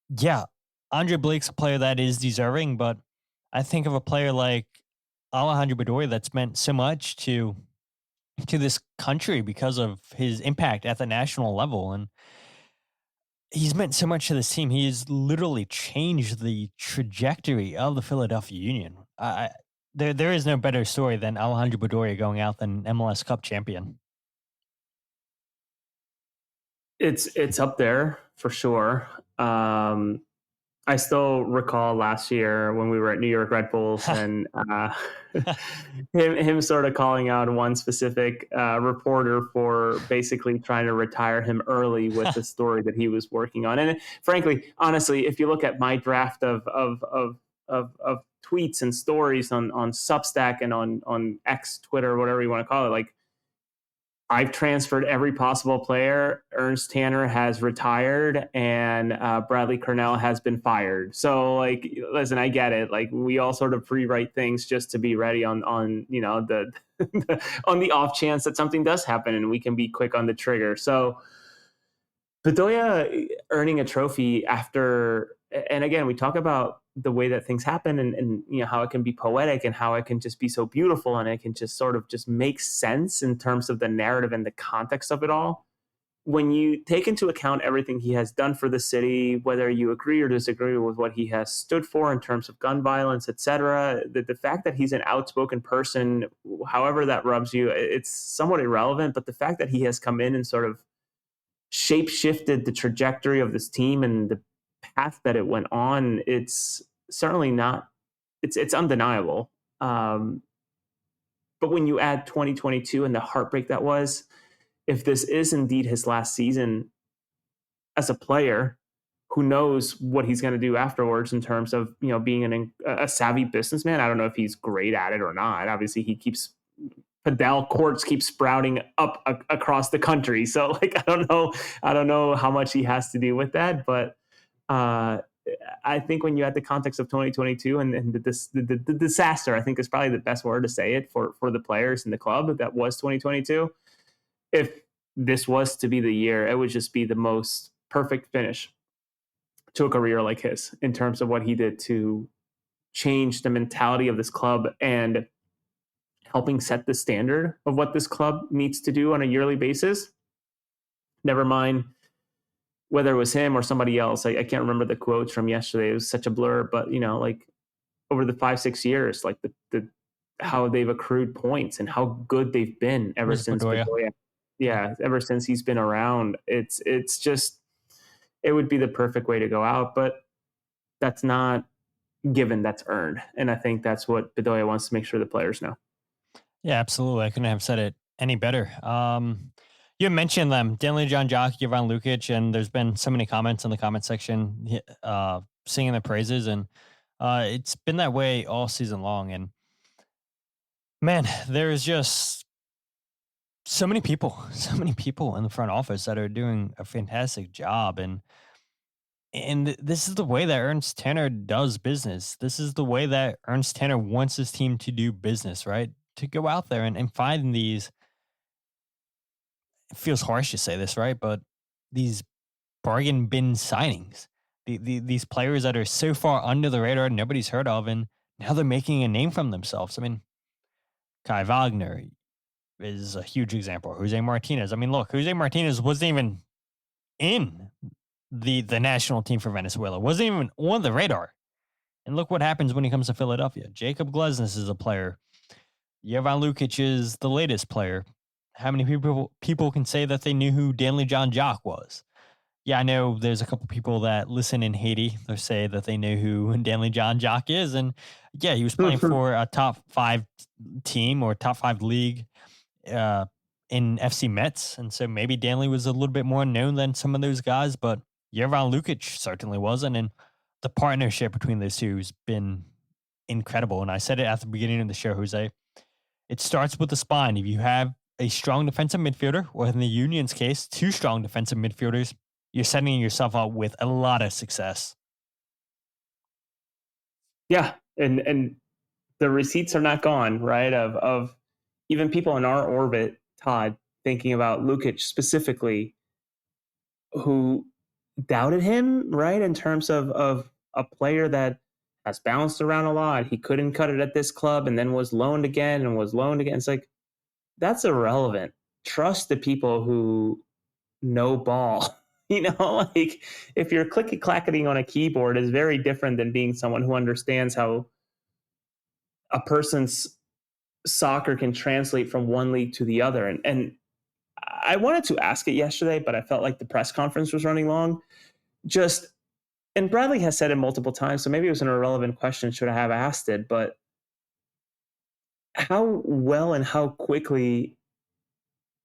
yeah, Andre Blake's a player that is deserving, but I think of a player like Alejandro Bedoya that's meant so much to this country because of his impact at the national level. And he's meant so much to this team. He has literally changed the trajectory of the Philadelphia Union. There is no better story than Alejandro Bedoya going out than MLS Cup champion. It's up there for sure. I still recall last year when we were at New York Red Bulls and him sort of calling out one specific reporter for basically trying to retire him early with the story that he was working on. And frankly, honestly, if you look at my draft of tweets and stories on Substack and on X, Twitter, whatever you want to call it, like, I've transferred every possible player. Ernst Tanner has retired, and Bradley Carnell has been fired. So, like, listen, I get it. Like, we all sort of pre-write things just to be ready on the on the off chance that something does happen, and we can be quick on the trigger. So, Bedoya earning a trophy after, and again, we talk about the way that things happen and how it can be poetic and how it can just be so beautiful and it can just sort of just make sense in terms of the narrative and the context of it all. When you take into account everything he has done for the city, whether you agree or disagree with what he has stood for in terms of gun violence, etc., the fact that he's an outspoken person, however that rubs you, it's somewhat irrelevant. But the fact that he has come in and sort of shape-shifted the trajectory of this team and the path that it went on, it's certainly not, it's undeniable. But when you add 2022 and the heartbreak that was, if this is indeed his last season as a player, who knows what he's going to do afterwards in terms of, being a savvy businessman. I don't know if he's great at it or not. Obviously, Padel courts keep sprouting up across the country. So like, I don't know how much he has to do with that, but I think when you add the context of 2022 and the disaster, I think is probably the best word to say it for the players in the club that was 2022. If this was to be the year, it would just be the most perfect finish to a career like his in terms of what he did to change the mentality of this club and helping set the standard of what this club needs to do on a yearly basis. Never mind whether it was him or somebody else. I can't remember the quotes from yesterday. It was such a blur, but like over the 5-6 years, like the how they've accrued points and how good they've been ever since Bedoya. Yeah, ever since he's been around. It's just, it would be the perfect way to go out, but that's not given, that's earned. And I think that's what Bedoya wants to make sure the players know. Yeah, absolutely. I couldn't have said it any better. You mentioned them, Danley John Jock, Jovan Lukic, and there's been so many comments in the comment section singing their praises, and it's been that way all season long. And man, there is just so many people in the front office that are doing a fantastic job. And this is the way that Ernst Tanner does business. This is the way that Ernst Tanner wants his team to do business, right? To go out there and find these, it feels harsh to say this, right? But these bargain bin signings, these players that are so far under the radar, nobody's heard of, and now they're making a name from themselves. I mean, Kai Wagner is a huge example. Jose Martinez. I mean, look, Jose Martinez wasn't even in the national team for Venezuela, wasn't even on the radar. And look what happens when he comes to Philadelphia. Jacob Glesnes is a player. Jovan Lukic is the latest player. How many people can say that they knew who Danley John Jock was? Yeah, I know there's a couple people that listen in Haiti. They say that they know who Danley John Jock is. And yeah, he was playing for a top 5 team or top 5 league in FC Metz. And so maybe Danley was a little bit more known than some of those guys, but Jovan Lukic certainly wasn't. And the partnership between those two has been incredible. And I said it at the beginning of the show, Jose. It starts with the spine. If you have a strong defensive midfielder, or in the Union's case, 2 strong defensive midfielders, you're setting yourself up with a lot of success. Yeah, and the receipts are not gone, right? Of even people in our orbit, Todd, thinking about Lukic specifically, who doubted him, right? In terms of a player that has bounced around a lot. He couldn't cut it at this club and then was loaned again and was loaned again. It's like, that's irrelevant. Trust the people who know ball. Like if you're clicky-clacketing on a keyboard is very different than being someone who understands how a person's soccer can translate from one league to the other. And I wanted to ask it yesterday, but I felt like the press conference was running long. And Bradley has said it multiple times, so maybe it was an irrelevant question, should I have asked it, but how well and how quickly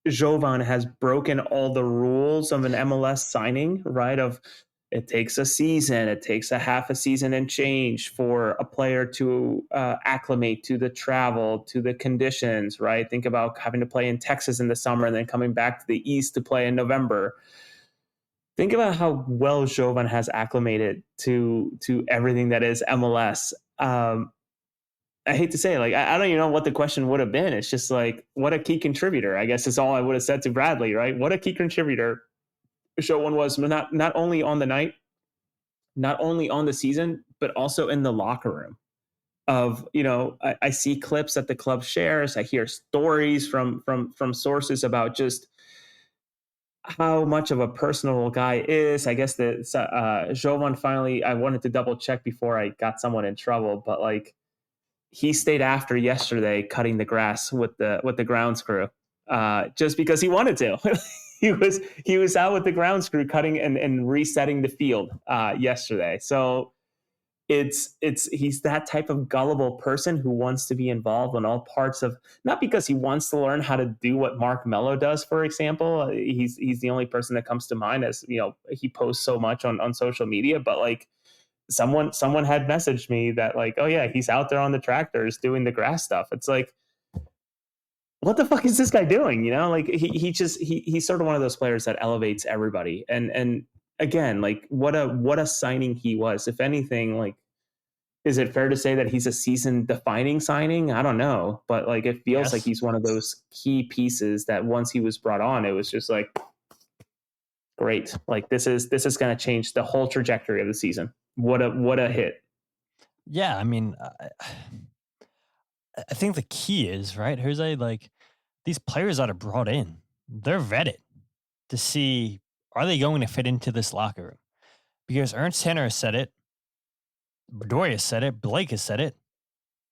Jovan has broken all the rules of an MLS signing, right? Of it takes a season, it takes a half a season and change for a player to acclimate to the travel, to the conditions, right? Think about having to play in Texas in the summer and then coming back to the East to play in November. Think about how well Jovan has acclimated to everything that is MLS. I hate to say it, like, I don't even know what the question would have been. It's just like, what a key contributor, I guess is all I would have said to Bradley, right? What a key contributor Jovan was, not only on the night, not only on the season, but also in the locker room. I see clips that the club shares. I hear stories from sources about just how much of a personal guy is. I guess that Jovan finally, I wanted to double check before I got someone in trouble, but like he stayed after yesterday cutting the grass with the grounds crew just because he wanted to. he was out with the grounds crew cutting and resetting the field yesterday. So he's that type of gullible person who wants to be involved in all parts of, not because he wants to learn how to do what Mark Mello does, for example. He's the only person that comes to mind, as he posts so much on social media, but like someone had messaged me that like, oh yeah, he's out there on the tractors doing the grass stuff. It's like, what the fuck is this guy doing? Like he's sort of one of those players that elevates everybody. And again, like what a signing he was. If anything, like, is it fair to say that he's a season defining signing? I don't know, but like it feels like he's one of those key pieces that once he was brought on, it was just like, great. Like this is going to change the whole trajectory of the season. What a hit. Yeah, I mean, I think the key is, right, Jose, like these players that are brought in, they're vetted to see, are they going to fit into this locker room? Because Ernst Tanner has said it, Bedoya has said it, Blake has said it.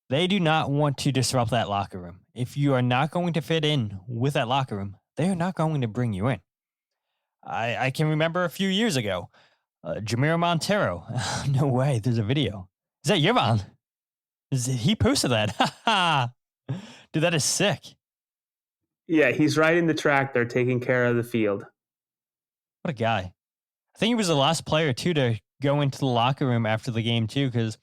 They do not want to disrupt that locker room. If you are not going to fit in with that locker room, they are not going to bring you in. I can remember a few years ago, Jamiro Montero. No way, there's a video. Is that Jovan? He posted that. Dude, that is sick. Yeah, he's riding the tractor, taking care of the field. What a guy. I think he was the last player, too, to go into the locker room after the game, too, because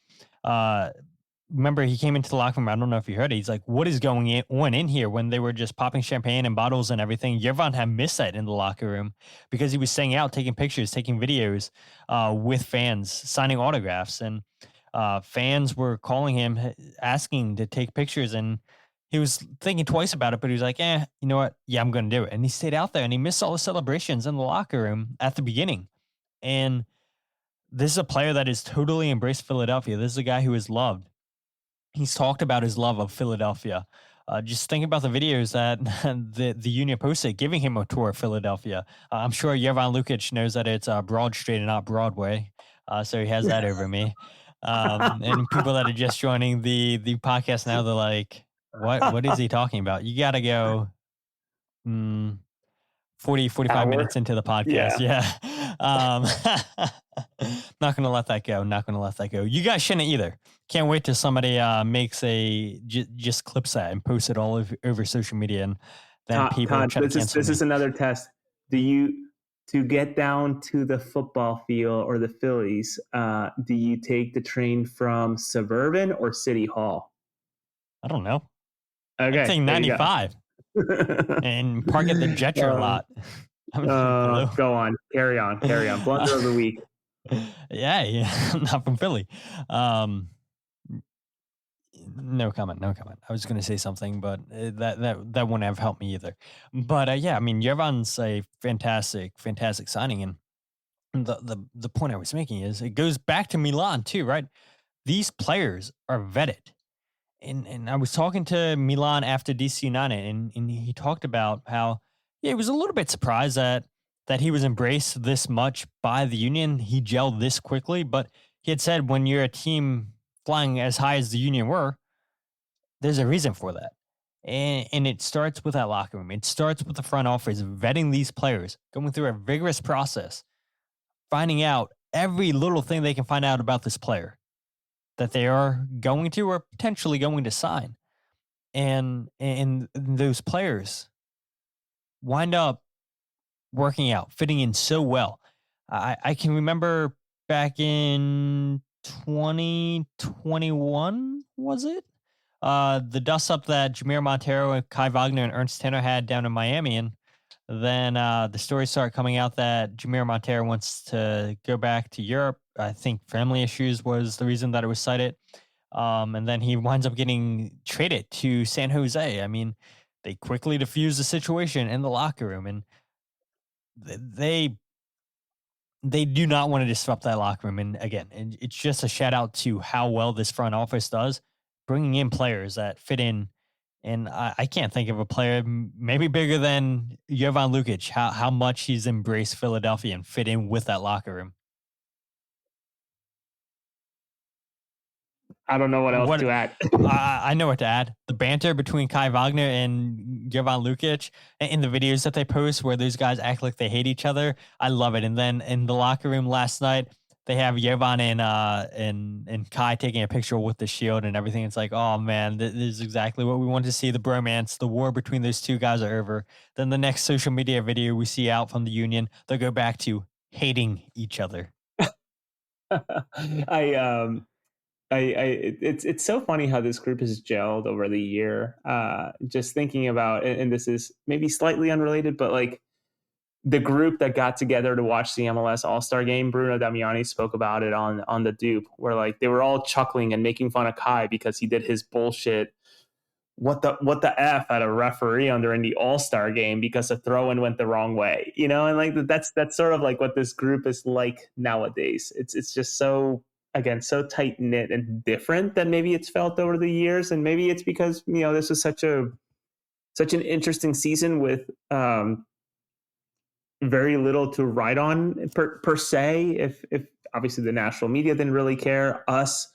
remember, he came into the locker room. I don't know if you heard it. He's like, what is going on in here? When they were just popping champagne and bottles and everything, Jovan had missed that in the locker room because he was staying out, taking pictures, taking videos with fans, signing autographs. And fans were calling him, asking to take pictures. And he was thinking twice about it, but he was like, you know what? Yeah, I'm going to do it. And he stayed out there and he missed all the celebrations in the locker room at the beginning. And this is a player that is totally embraced Philadelphia. This is a guy who is loved. He's talked about his love of Philadelphia. Just think about the videos that the Union posted giving him a tour of Philadelphia. I'm sure Jovan Lukic knows that it's Broad Street and not Broadway. So he has that over me. And people that are just joining the podcast now, they're like, what is he talking about? You got to go 45 minutes into the podcast. Yeah. Not going to let that go. You guys shouldn't either. Can't wait till somebody makes just clips that and posts it all over social media, and then people Todd, try to cancel this is another test. To get down to the football field or the Phillies, do you take the train from Suburban or City Hall? I don't know. Okay, I'm saying 95 and park at the Jetcher lot. Go on. Carry on. Blunder of the week. Yeah. I'm not from Philly. No comment. I was going to say something, but that wouldn't have helped me either. But yeah, I mean, Jovan's a fantastic signing, and the point I was making is it goes back to Milan too, right? These players are vetted, and I was talking to Milan after DC United, and he talked about how he was a little bit surprised that he was embraced this much by the Union. He gelled this quickly, but he had said when you're a team flying as high as the Union were, there's a reason for that. And it starts with that locker room. It starts with the front office, vetting these players, going through a vigorous process, finding out every little thing they can find out about this player that they are going to or potentially going to sign. And those players wind up working out, fitting in so well. I can remember back in 2021, was it? The dust up that Jamiro Montero and Kai Wagner and Ernst Tanner had down in Miami. And then the stories start coming out that Jamiro Montero wants to go back to Europe. I think family issues was the reason that it was cited. And then he winds up getting traded to San Jose. I mean, they quickly diffused the situation in the locker room, and they do not want to disrupt that locker room. And again, it's just a shout out to how well this front office does, bringing in players that fit in. And I can't think of a player maybe bigger than Jovan Lukic, how much he's embraced Philadelphia and fit in with that locker room. I don't know what else to add. I know what to add. The banter between Kai Wagner and Jovan Lukic in the videos that they post where those guys act like they hate each other. I love it. And then in the locker room last night, they have Jovan and Kai taking a picture with the shield and everything. It's like, oh man, this is exactly what we wanted to see. The bromance, the war between those two guys are over. Then the next social media video we see out from the Union, they'll go back to hating each other. It's so funny how this group has gelled over the year. Just thinking about, and this is maybe slightly unrelated, but like the group that got together to watch the MLS All-Star game, Bruno Damiani spoke about it on the Dupe, where like they were all chuckling and making fun of Kai because he did his bullshit what the F at a referee during the All-Star game because a throw-in went the wrong way. And like that's sort of like what this group is like nowadays. It's just so, again, so tight knit and different than maybe it's felt over the years. And maybe it's because, this was such an interesting season with very little to write on per se. If obviously the national media didn't really care, us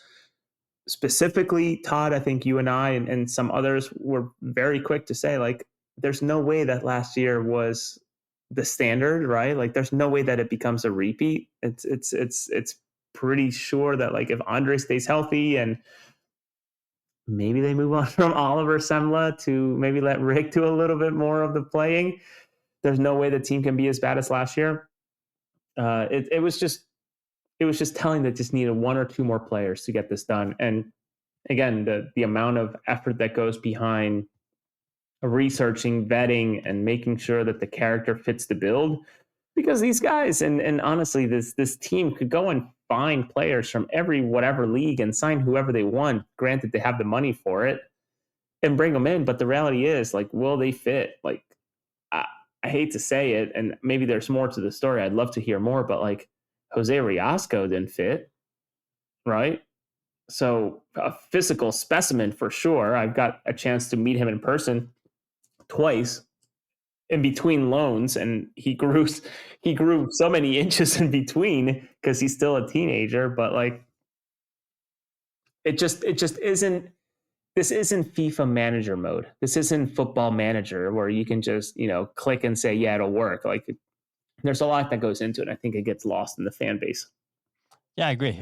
specifically, Todd, I think you and I and some others were very quick to say, like, there's no way that last year was the standard, right? Like, there's no way that it becomes a repeat. It's pretty sure that, like, if Andre stays healthy and maybe they move on from Oliver Semla to maybe let Rick do a little bit more of the playing, there's no way the team can be as bad as last year. It was just telling that just needed one or two more players to get this done. And again, the amount of effort that goes behind researching, vetting, and making sure that the character fits the build, because these guys and honestly, this team could go and find players from every whatever league and sign whoever they want. Granted, they have the money for it and bring them in. But the reality is, like, will they fit? Like, I hate to say it, and maybe there's more to the story. I'd love to hear more, but like Jose Riasco didn't fit, right? So a physical specimen for sure. I've got a chance to meet him in person twice in between loans, and he grew so many inches in between because he's still a teenager. But like, it just isn't. This isn't FIFA manager mode. This isn't football manager where you can just, click and say, yeah, it'll work. Like, there's a lot that goes into it. I think it gets lost in the fan base. Yeah, I agree.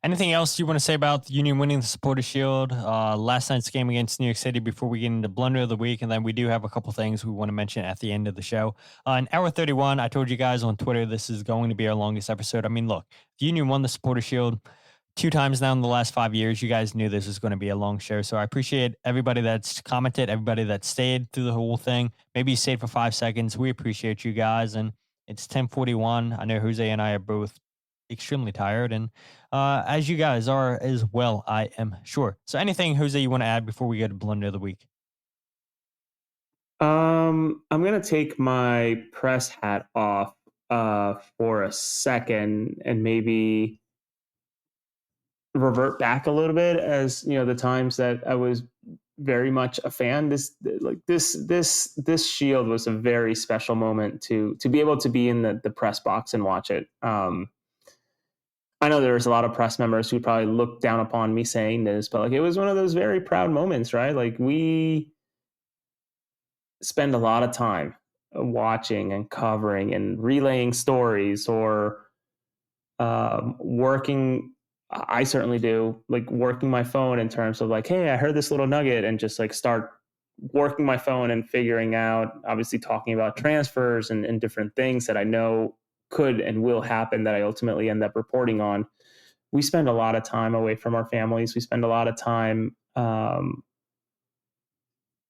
Anything else you want to say about the Union winning the Supporters Shield, last night's game against New York City before we get into Blunder of the Week? And then we do have a couple things we want to mention at the end of the show. In hour 31, I told you guys on Twitter this is going to be our longest episode. I mean, look, the Union won the Supporters Shield 2 times now in the last 5 years. You guys knew this was going to be a long show. So I appreciate everybody that's commented, everybody that stayed through the whole thing. Maybe you stayed for 5 seconds. We appreciate you guys. And it's 10:41. I know Jose and I are both extremely tired, and as you guys are as well, I am sure. So anything, Jose, you want to add before we go to Blunder of the Week? I'm going to take my press hat off for a second and maybe revert back a little bit, as the times that I was very much a fan. This Shield was a very special moment to be able to be in the press box and watch it. I know there's a lot of press members who probably look down upon me saying this, but like, it was one of those very proud moments, right? Like, we spend a lot of time watching and covering and relaying stories or working. I certainly do, like, working my phone in terms of like, hey, I heard this little nugget, and just like start working my phone and figuring out, obviously talking about transfers and different things that I know could and will happen that I ultimately end up reporting on. We spend a lot of time away from our families. We spend a lot of time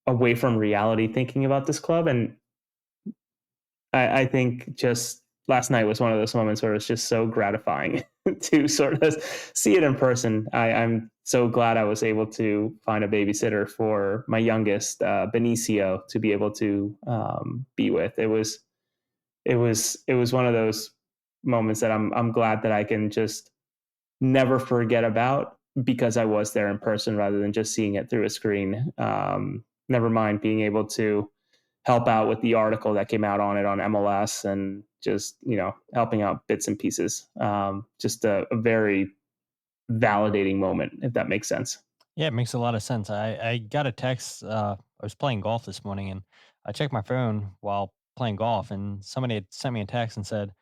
away from reality thinking about this club. And I think just last night was one of those moments where it's just so gratifying to sort of see it in person. I'm so glad I was able to find a babysitter for my youngest, Benicio, to be able to be with. It was one of those moments that I'm glad that I can just never forget about, because I was there in person rather than just seeing it through a screen. Never mind being able to help out with the article that came out on it on MLS and just, helping out bits and pieces. Just a very validating moment, if that makes sense. Yeah, it makes a lot of sense. I got a text. I was playing golf this morning, and I checked my phone while playing golf, and somebody had sent me a text and said,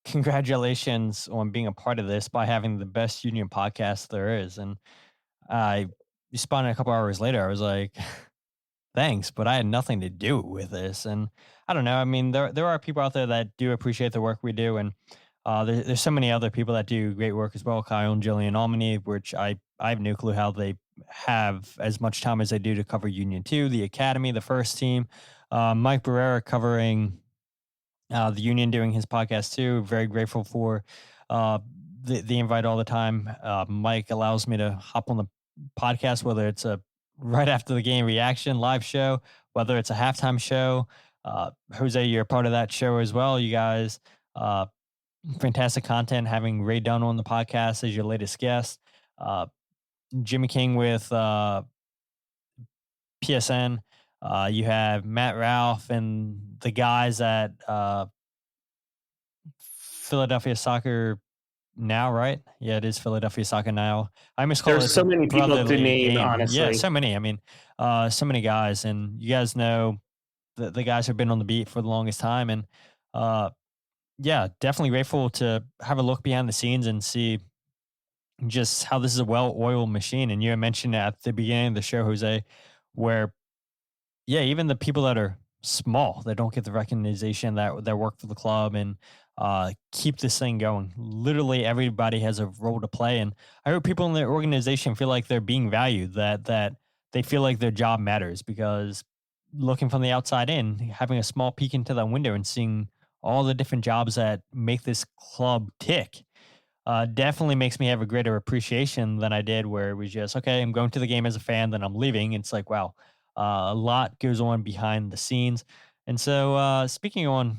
congratulations on being a part of this by having the best Union podcast there is. And I responded a couple hours later. I was like, thanks, but I had nothing to do with this. And I don't know. I mean, there are people out there that do appreciate the work we do. And there's so many other people that do great work as well. Kyle and Jillian Almany, which I have no clue how they have as much time as they do to cover Union 2, the Academy, the first team. Mike Barrera covering the Union, doing his podcast too. Very grateful for the invite all the time. Mike allows me to hop on the podcast, whether it's a right after the game reaction live show, whether it's a halftime show. Jose, you're a part of that show as well. You guys, fantastic content, having Ray Dunn on the podcast as your latest guest. Jimmy King with PSN. You have Matt Ralph and the guys at Philadelphia Soccer Now, right? Yeah, it is Philadelphia Soccer Now. I almost call it so many people to name, honestly. Yeah, so many. I mean, so many guys, and you guys know the guys who've been on the beat for the longest time, and yeah, definitely grateful to have a look behind the scenes and see just how this is a well-oiled machine. And you mentioned at the beginning of the show, Jose, where yeah, even the people that are small, that don't get the recognition that work for the club and keep this thing going. Literally everybody has a role to play. And I hope people in the organization feel like they're being valued, that they feel like their job matters, because looking from the outside in, having a small peek into that window and seeing all the different jobs that make this club tick definitely makes me have a greater appreciation than I did where it was just, okay, I'm going to the game as a fan, then I'm leaving. It's like, wow, a lot goes on behind the scenes. And so speaking on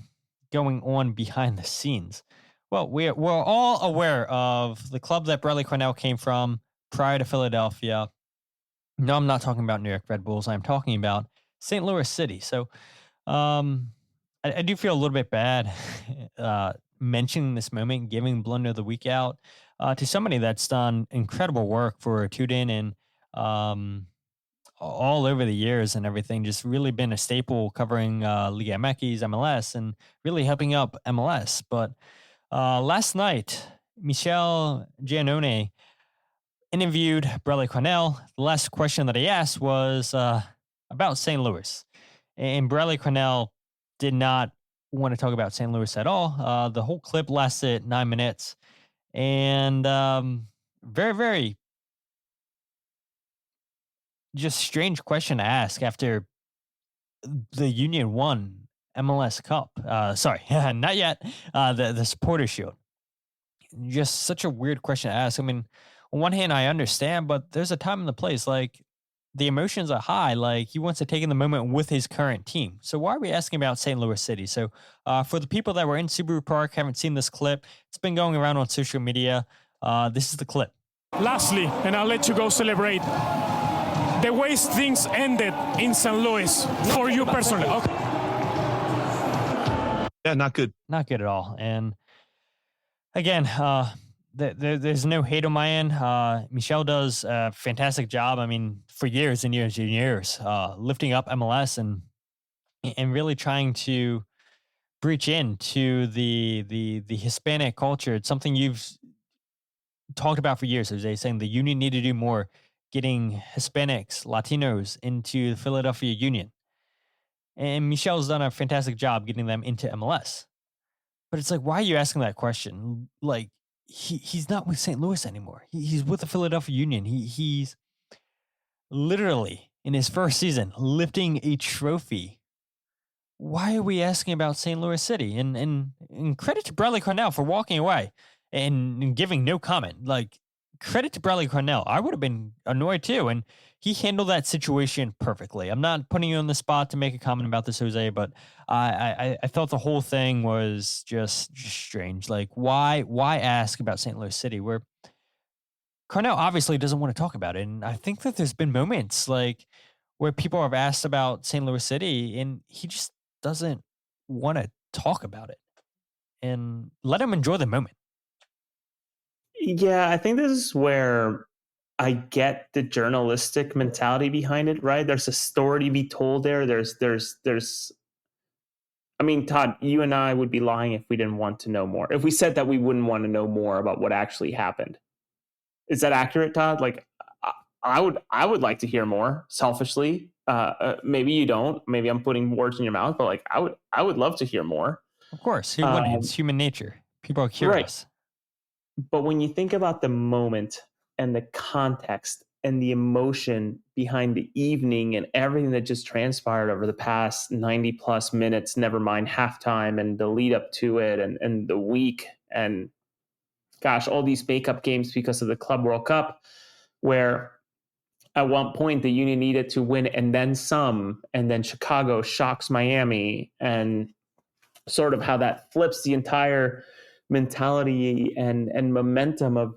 going on behind the scenes, well, we're all aware of the club that Bradley Carnell came from prior to Philadelphia. No, I'm not talking about New York Red Bulls. I'm talking about St. Louis City. So I do feel a little bit bad mentioning this moment, giving Blunder the week out to somebody that's done incredible work for Tudin and all over the years and everything, just really been a staple covering Liga MX, MLS, and really helping up MLS. But last night, Michele Giannone interviewed Bradley Carnell. The last question that he asked was about St. Louis. And Bradley Carnell did not want to talk about St. Louis at all. The whole clip lasted 9 minutes. And very, very just strange question to ask after the Union won MLS Cup. Sorry, not yet. The Supporters Shield. Just such a weird question to ask. I mean, on one hand, I understand, but there's a time and the place. Like, the emotions are high. Like, he wants to take in the moment with his current team. So why are we asking about St. Louis City? So for the people that were in Subaru Park, haven't seen this clip, it's been going around on social media. This is the clip. Lastly, and I'll let you go celebrate, the way things ended in St. Louis for you personally. Okay. Yeah, not good. Not good at all. And again, there's no hate on my end. Michele does a fantastic job. I mean, for years and years and years, lifting up MLS and really trying to breach into the Hispanic culture. It's something you've talked about for years, Jose, saying the Union need to do more, getting Hispanics, Latinos into the Philadelphia Union. And Michele's done a fantastic job getting them into MLS. But it's like, why are you asking that question? Like, he's not with St. Louis anymore. He's with the Philadelphia Union. He's literally in his first season lifting a trophy. Why are we asking about St. Louis City? And credit to Bradley Carnell for walking away and giving no comment. Like, credit to Bradley Carnell. I would have been annoyed too, and he handled that situation perfectly. I'm not putting you on the spot to make a comment about this, Jose, but I thought the whole thing was just strange. Like, why ask about St. Louis City, where Carnell obviously doesn't want to talk about it? And I think that there's been moments like where people have asked about St. Louis City, and he just doesn't want to talk about it. And let him enjoy the moment. Yeah, I think this is where I get the journalistic mentality behind it, right? There's a story to be told there. There's I mean, Todd, you and I would be lying if we didn't want to know more. If we said that we wouldn't want to know more about what actually happened. Is that accurate, Todd? Like, I would like to hear more. Selfishly, maybe you don't. Maybe I'm putting words in your mouth, but like, I would love to hear more. Of course, who wouldn't? It's human nature. People are curious. Right. But when you think about the moment and the context and the emotion behind the evening and everything that just transpired over the past 90 plus minutes, never mind halftime and the lead up to it and the week and gosh, all these makeup games because of the Club World Cup, where at one point the Union needed to win and then some, and then Chicago shocks Miami, and sort of how that flips the entire mentality and momentum of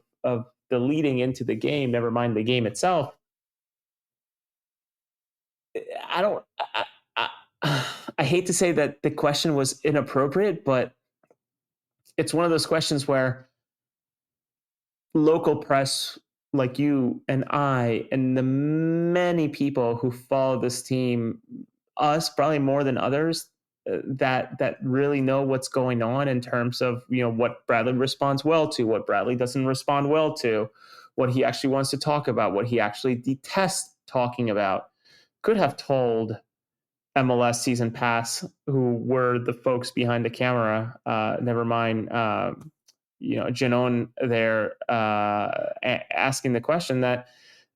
the leading into the game, never mind the game itself. I hate to say that the question was inappropriate, but it's one of those questions where local press like you and I and the many people who follow this team, us probably more than others, that really know what's going on in terms of, you know, what Bradley responds well to, what Bradley doesn't respond well to, what he actually wants to talk about, what he actually detests talking about, could have told MLS Season Pass, who were the folks behind the camera, never mind, Giannone there asking the question, that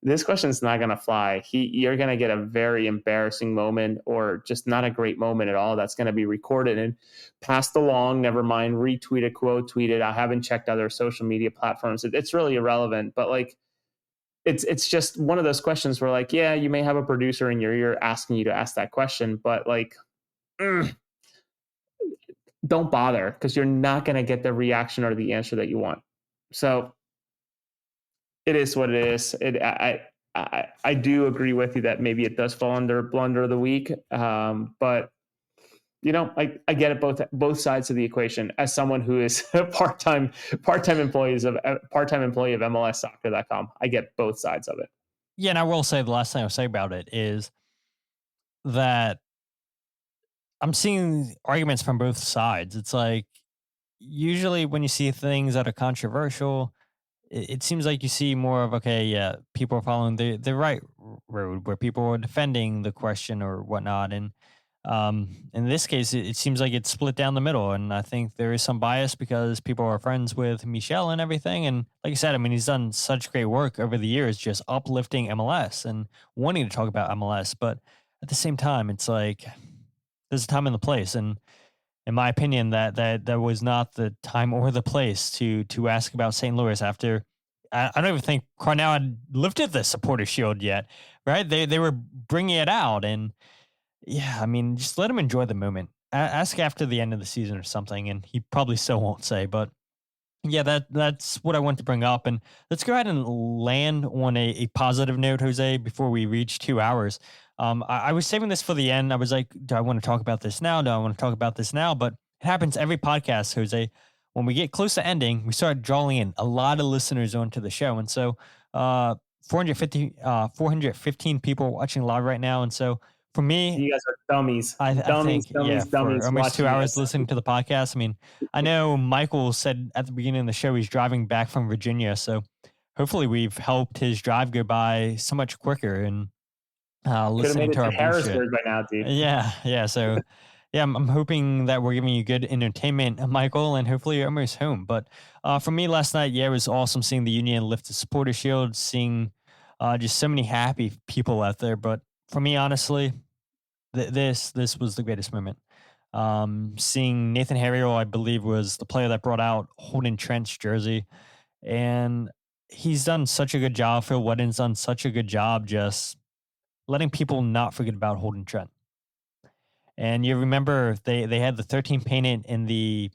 this question is not going to fly. You're going to get a very embarrassing moment, or just not a great moment at all. That's going to be recorded and passed along. Never mind retweeted, quote tweeted. I haven't checked other social media platforms. It's really irrelevant, but like, it's just one of those questions where, like, yeah, you may have a producer in your ear asking you to ask that question, but like, don't bother, because you're not going to get the reaction or the answer that you want. So it is what it is. I do agree with you that maybe it does fall under blunder of the week. But you know, I get it, both sides of the equation. As someone who is a part-time employee of MLSsoccer.com, I get both sides of it. Yeah, and I will say the last thing I'll say about it is that I'm seeing arguments from both sides. It's like, usually when you see things that are controversial, it seems like you see more of, okay, yeah, people are following the right road, where people are defending the question or whatnot. And in this case, it seems like it's split down the middle. And I think there is some bias because people are friends with Michele and everything. And like I said, I mean, he's done such great work over the years, just uplifting MLS and wanting to talk about MLS. But at the same time, it's like, there's a time and the place. And in my opinion, that was not the time or the place to ask about St. Louis after. I don't even think Carnell had lifted the supporter shield yet, right? They were bringing it out, and yeah, I mean, just let him enjoy the moment. Ask after the end of the season or something, and he probably still won't say. But yeah, that's what I want to bring up, and let's go ahead and land on a positive note, Jose, before we reach 2 hours. I was saving this for the end. I was like, do I want to talk about this now? Do I want to talk about this now? But it happens every podcast, Jose. When we get close to ending, we start drawing in a lot of listeners onto the show. And so 415 people watching live right now. And so for me, you guys are dummies. I think, dummies. For almost 2 hours listening to the podcast. I mean, I know Michael said at the beginning of the show he's driving back from Virginia. So hopefully we've helped his drive go by so much quicker. And listening to our Harrisburg by now, dude. Yeah. So, yeah, I'm hoping that we're giving you good entertainment, Michael, and hopefully you're almost home. But for me last night, yeah, it was awesome seeing the Union lift the supporter shield, seeing just so many happy people out there. But for me, honestly, this was the greatest moment. Seeing Nathan Harriel, I believe, was the player that brought out Holden Trent's jersey, and he's done such a good job. Phil Wetton's done such a good job just letting people not forget about Holden Trent. And you remember they had the 13 painted in the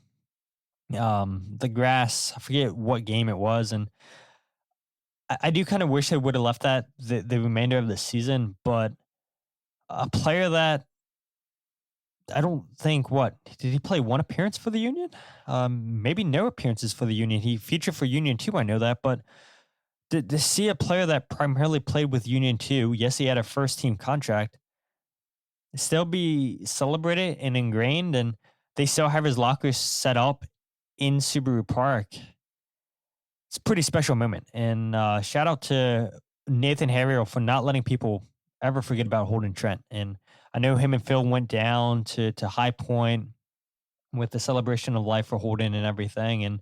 grass. I forget what game it was. And I do kind of wish they would have left that the remainder of the season, but a player that I don't think, did he play one appearance for the Union? Maybe no appearances for the Union. He featured for Union 2, I know that, but to see a player that primarily played with Union 2, yes, he had a first team contract. still be celebrated and ingrained, and they still have his lockers set up in Subaru Park. It's a pretty special moment. And shout out to Nathan Harriel for not letting people ever forget about Holden Trent. And I know him and Phil went down to High Point with the celebration of life for Holden and everything. And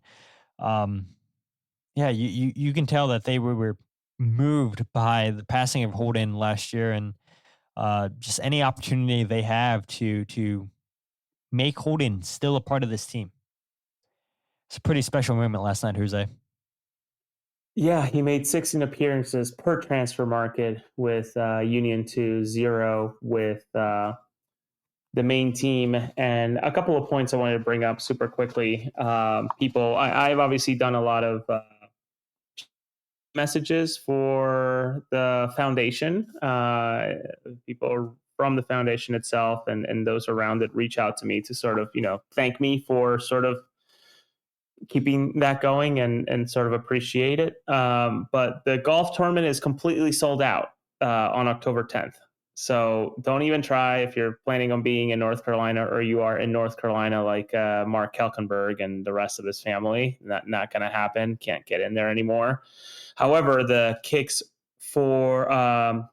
yeah, you can tell that they were moved by the passing of Holden last year, and just any opportunity they have to make Holden still a part of this team. It's a pretty special moment last night, Jose. Yeah, he made 16 appearances per transfer market with Union to 0 with the main team. And a couple of points I wanted to bring up super quickly. I've obviously done a lot of messages for the foundation. People from the foundation itself and those around it reach out to me to sort of, thank me for sort of keeping that going and sort of appreciate it. But the golf tournament is completely sold out on October 10th. So don't even try if you're planning on being in North Carolina or you are in North Carolina like Mark Kelkenberg and the rest of his family. Not going to happen. Can't get in there anymore. However, the Kicks for a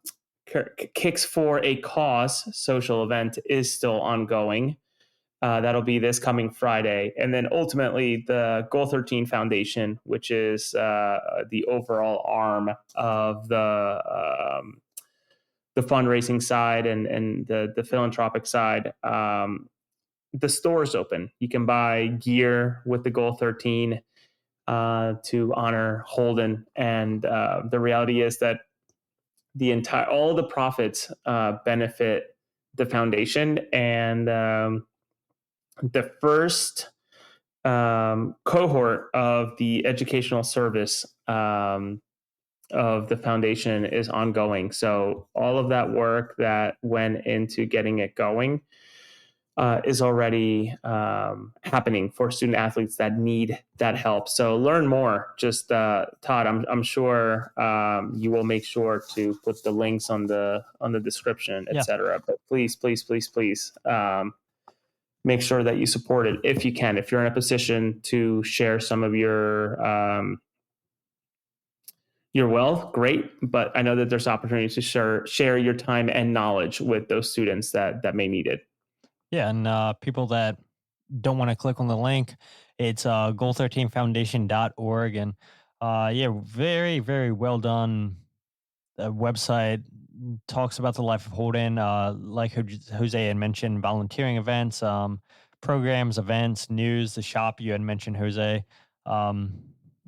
Cause social event is still ongoing. That'll be this coming Friday. And then ultimately the Goal 13 Foundation, which is the overall arm of the fundraising side and the philanthropic side. The store's open. You can buy gear with the Goal 13 to honor Holden. And the reality is that all the profits benefit the foundation. And the first cohort of the educational service of the foundation is ongoing. So all of that work that went into getting it going is already happening for student athletes that need that help. So learn more. Just Todd, I'm sure you will make sure to put the links on the description, etc. But please, make sure that you support it if you can. If you're in a position to share some of your wealth, great. But I know that there's opportunities to share your time and knowledge with those students that may need it. Yeah, and people that don't want to click on the link, it's goal13foundation.org. And very, very well done website. Talks about the life of Holden, like Jose had mentioned, volunteering events, programs, events, news, the shop you had mentioned, Jose.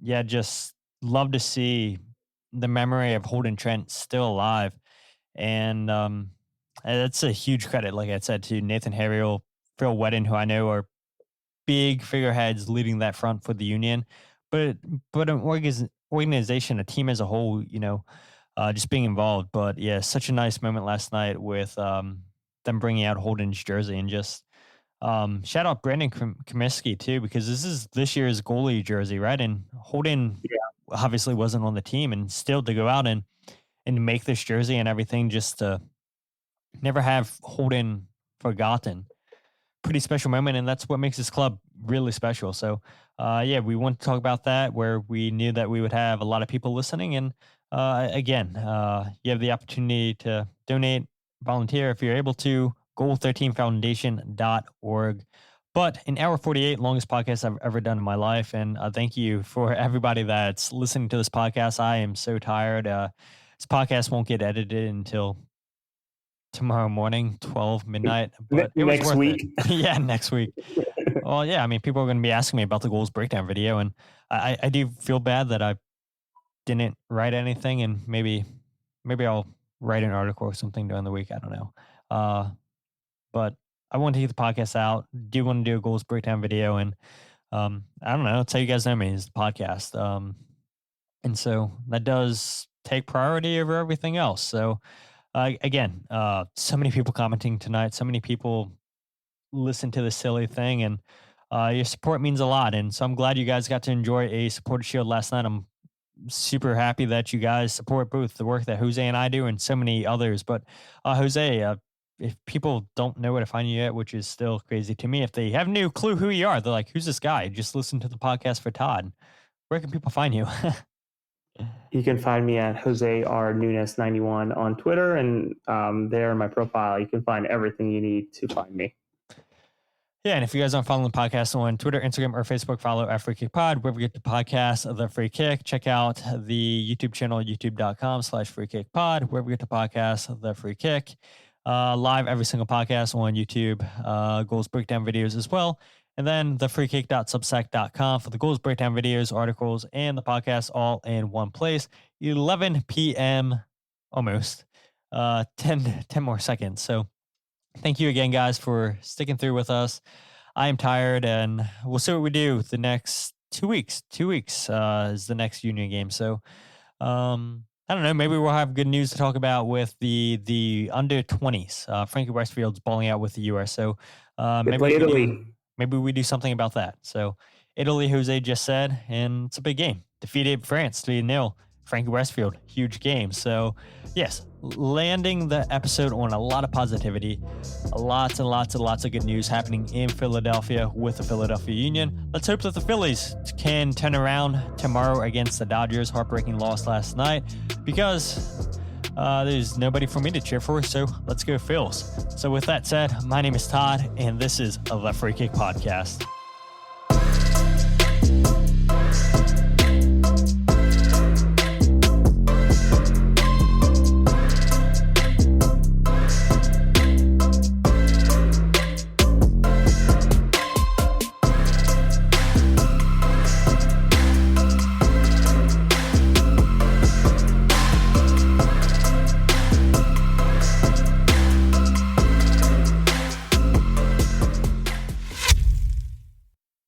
Just love to see the memory of Holden Trent still alive. And that's a huge credit, like I said, to Nathan Harriel, Phil Wedden, who I know are big figureheads leading that front for the Union, but an organization, a team as a whole, just being involved. But yeah, such a nice moment last night with them bringing out Holden's jersey, and just shout out Brandon Comiskey too, because this is this year's goalie jersey, right? And Holden obviously wasn't on the team, and still to go out and make this jersey and everything, just to never have Holden forgotten. Pretty special moment, and that's what makes this club really special. So we want to talk about that, where we knew that we would have a lot of people listening. And again, you have the opportunity to donate, volunteer if you're able to, goal13foundation.org. But in hour 48, longest podcast I've ever done in my life. And thank you for everybody that's listening to this podcast. I am so tired. This podcast won't get edited until tomorrow morning, 12 midnight. But next week. Yeah, next week. Well, yeah, I mean, people are going to be asking me about the goals breakdown video. And I do feel bad that I didn't write anything. And maybe I'll write an article or something during the week. I don't know. But I want to get the podcast out. Do want to do a goals breakdown video, and I don't know. That's how you guys know me, is the podcast. And so that does take priority over everything else. So again, so many people commenting tonight. So many people listen to this silly thing, and your support means a lot. And so I'm glad you guys got to enjoy a Supporters Shield last night. I'm super happy that you guys support both the work that Jose and I do and so many others. But Jose, if people don't know where to find you yet, which is still crazy to me, if they have no clue who you are, they're like, who's this guy? Just listen to the podcast for Todd. Where can people find you? You can find me at José R. Nuñez 91 on Twitter, and there in my profile, you can find everything you need to find me. Yeah, and if you guys aren't following the podcast on Twitter, Instagram, or Facebook, follow at Free Kick Pod. Wherever you get the podcast, The Free Kick. Check out the YouTube channel, youtube.com/Free Kick Pod. Wherever you get the podcast, The Free Kick. Live every single podcast on YouTube. Goals breakdown videos as well. And then thefreekick.substack.com for the goals breakdown videos, articles, and the podcast all in one place. 11 p.m. almost. 10 more seconds. So thank you again, guys, for sticking through with us. I am tired, and we'll see what we do the next 2 weeks. 2 weeks is the next Union game. So I don't know. Maybe we'll have good news to talk about with the under 20s. Frankie Westfield's balling out with the U.S. So maybe we do something about that. So Italy, Jose just said, and it's a big game. Defeated France 3-0. Frankie Westfield, huge game. So yes, landing the episode on a lot of positivity, lots and lots of good news happening in Philadelphia with the Philadelphia Union. Let's hope that the Phillies can turn around tomorrow against the Dodgers. Heartbreaking loss last night because there's nobody for me to cheer for. So let's go Phils. So with that said, my name is Todd, and this is the Free Kick Podcast.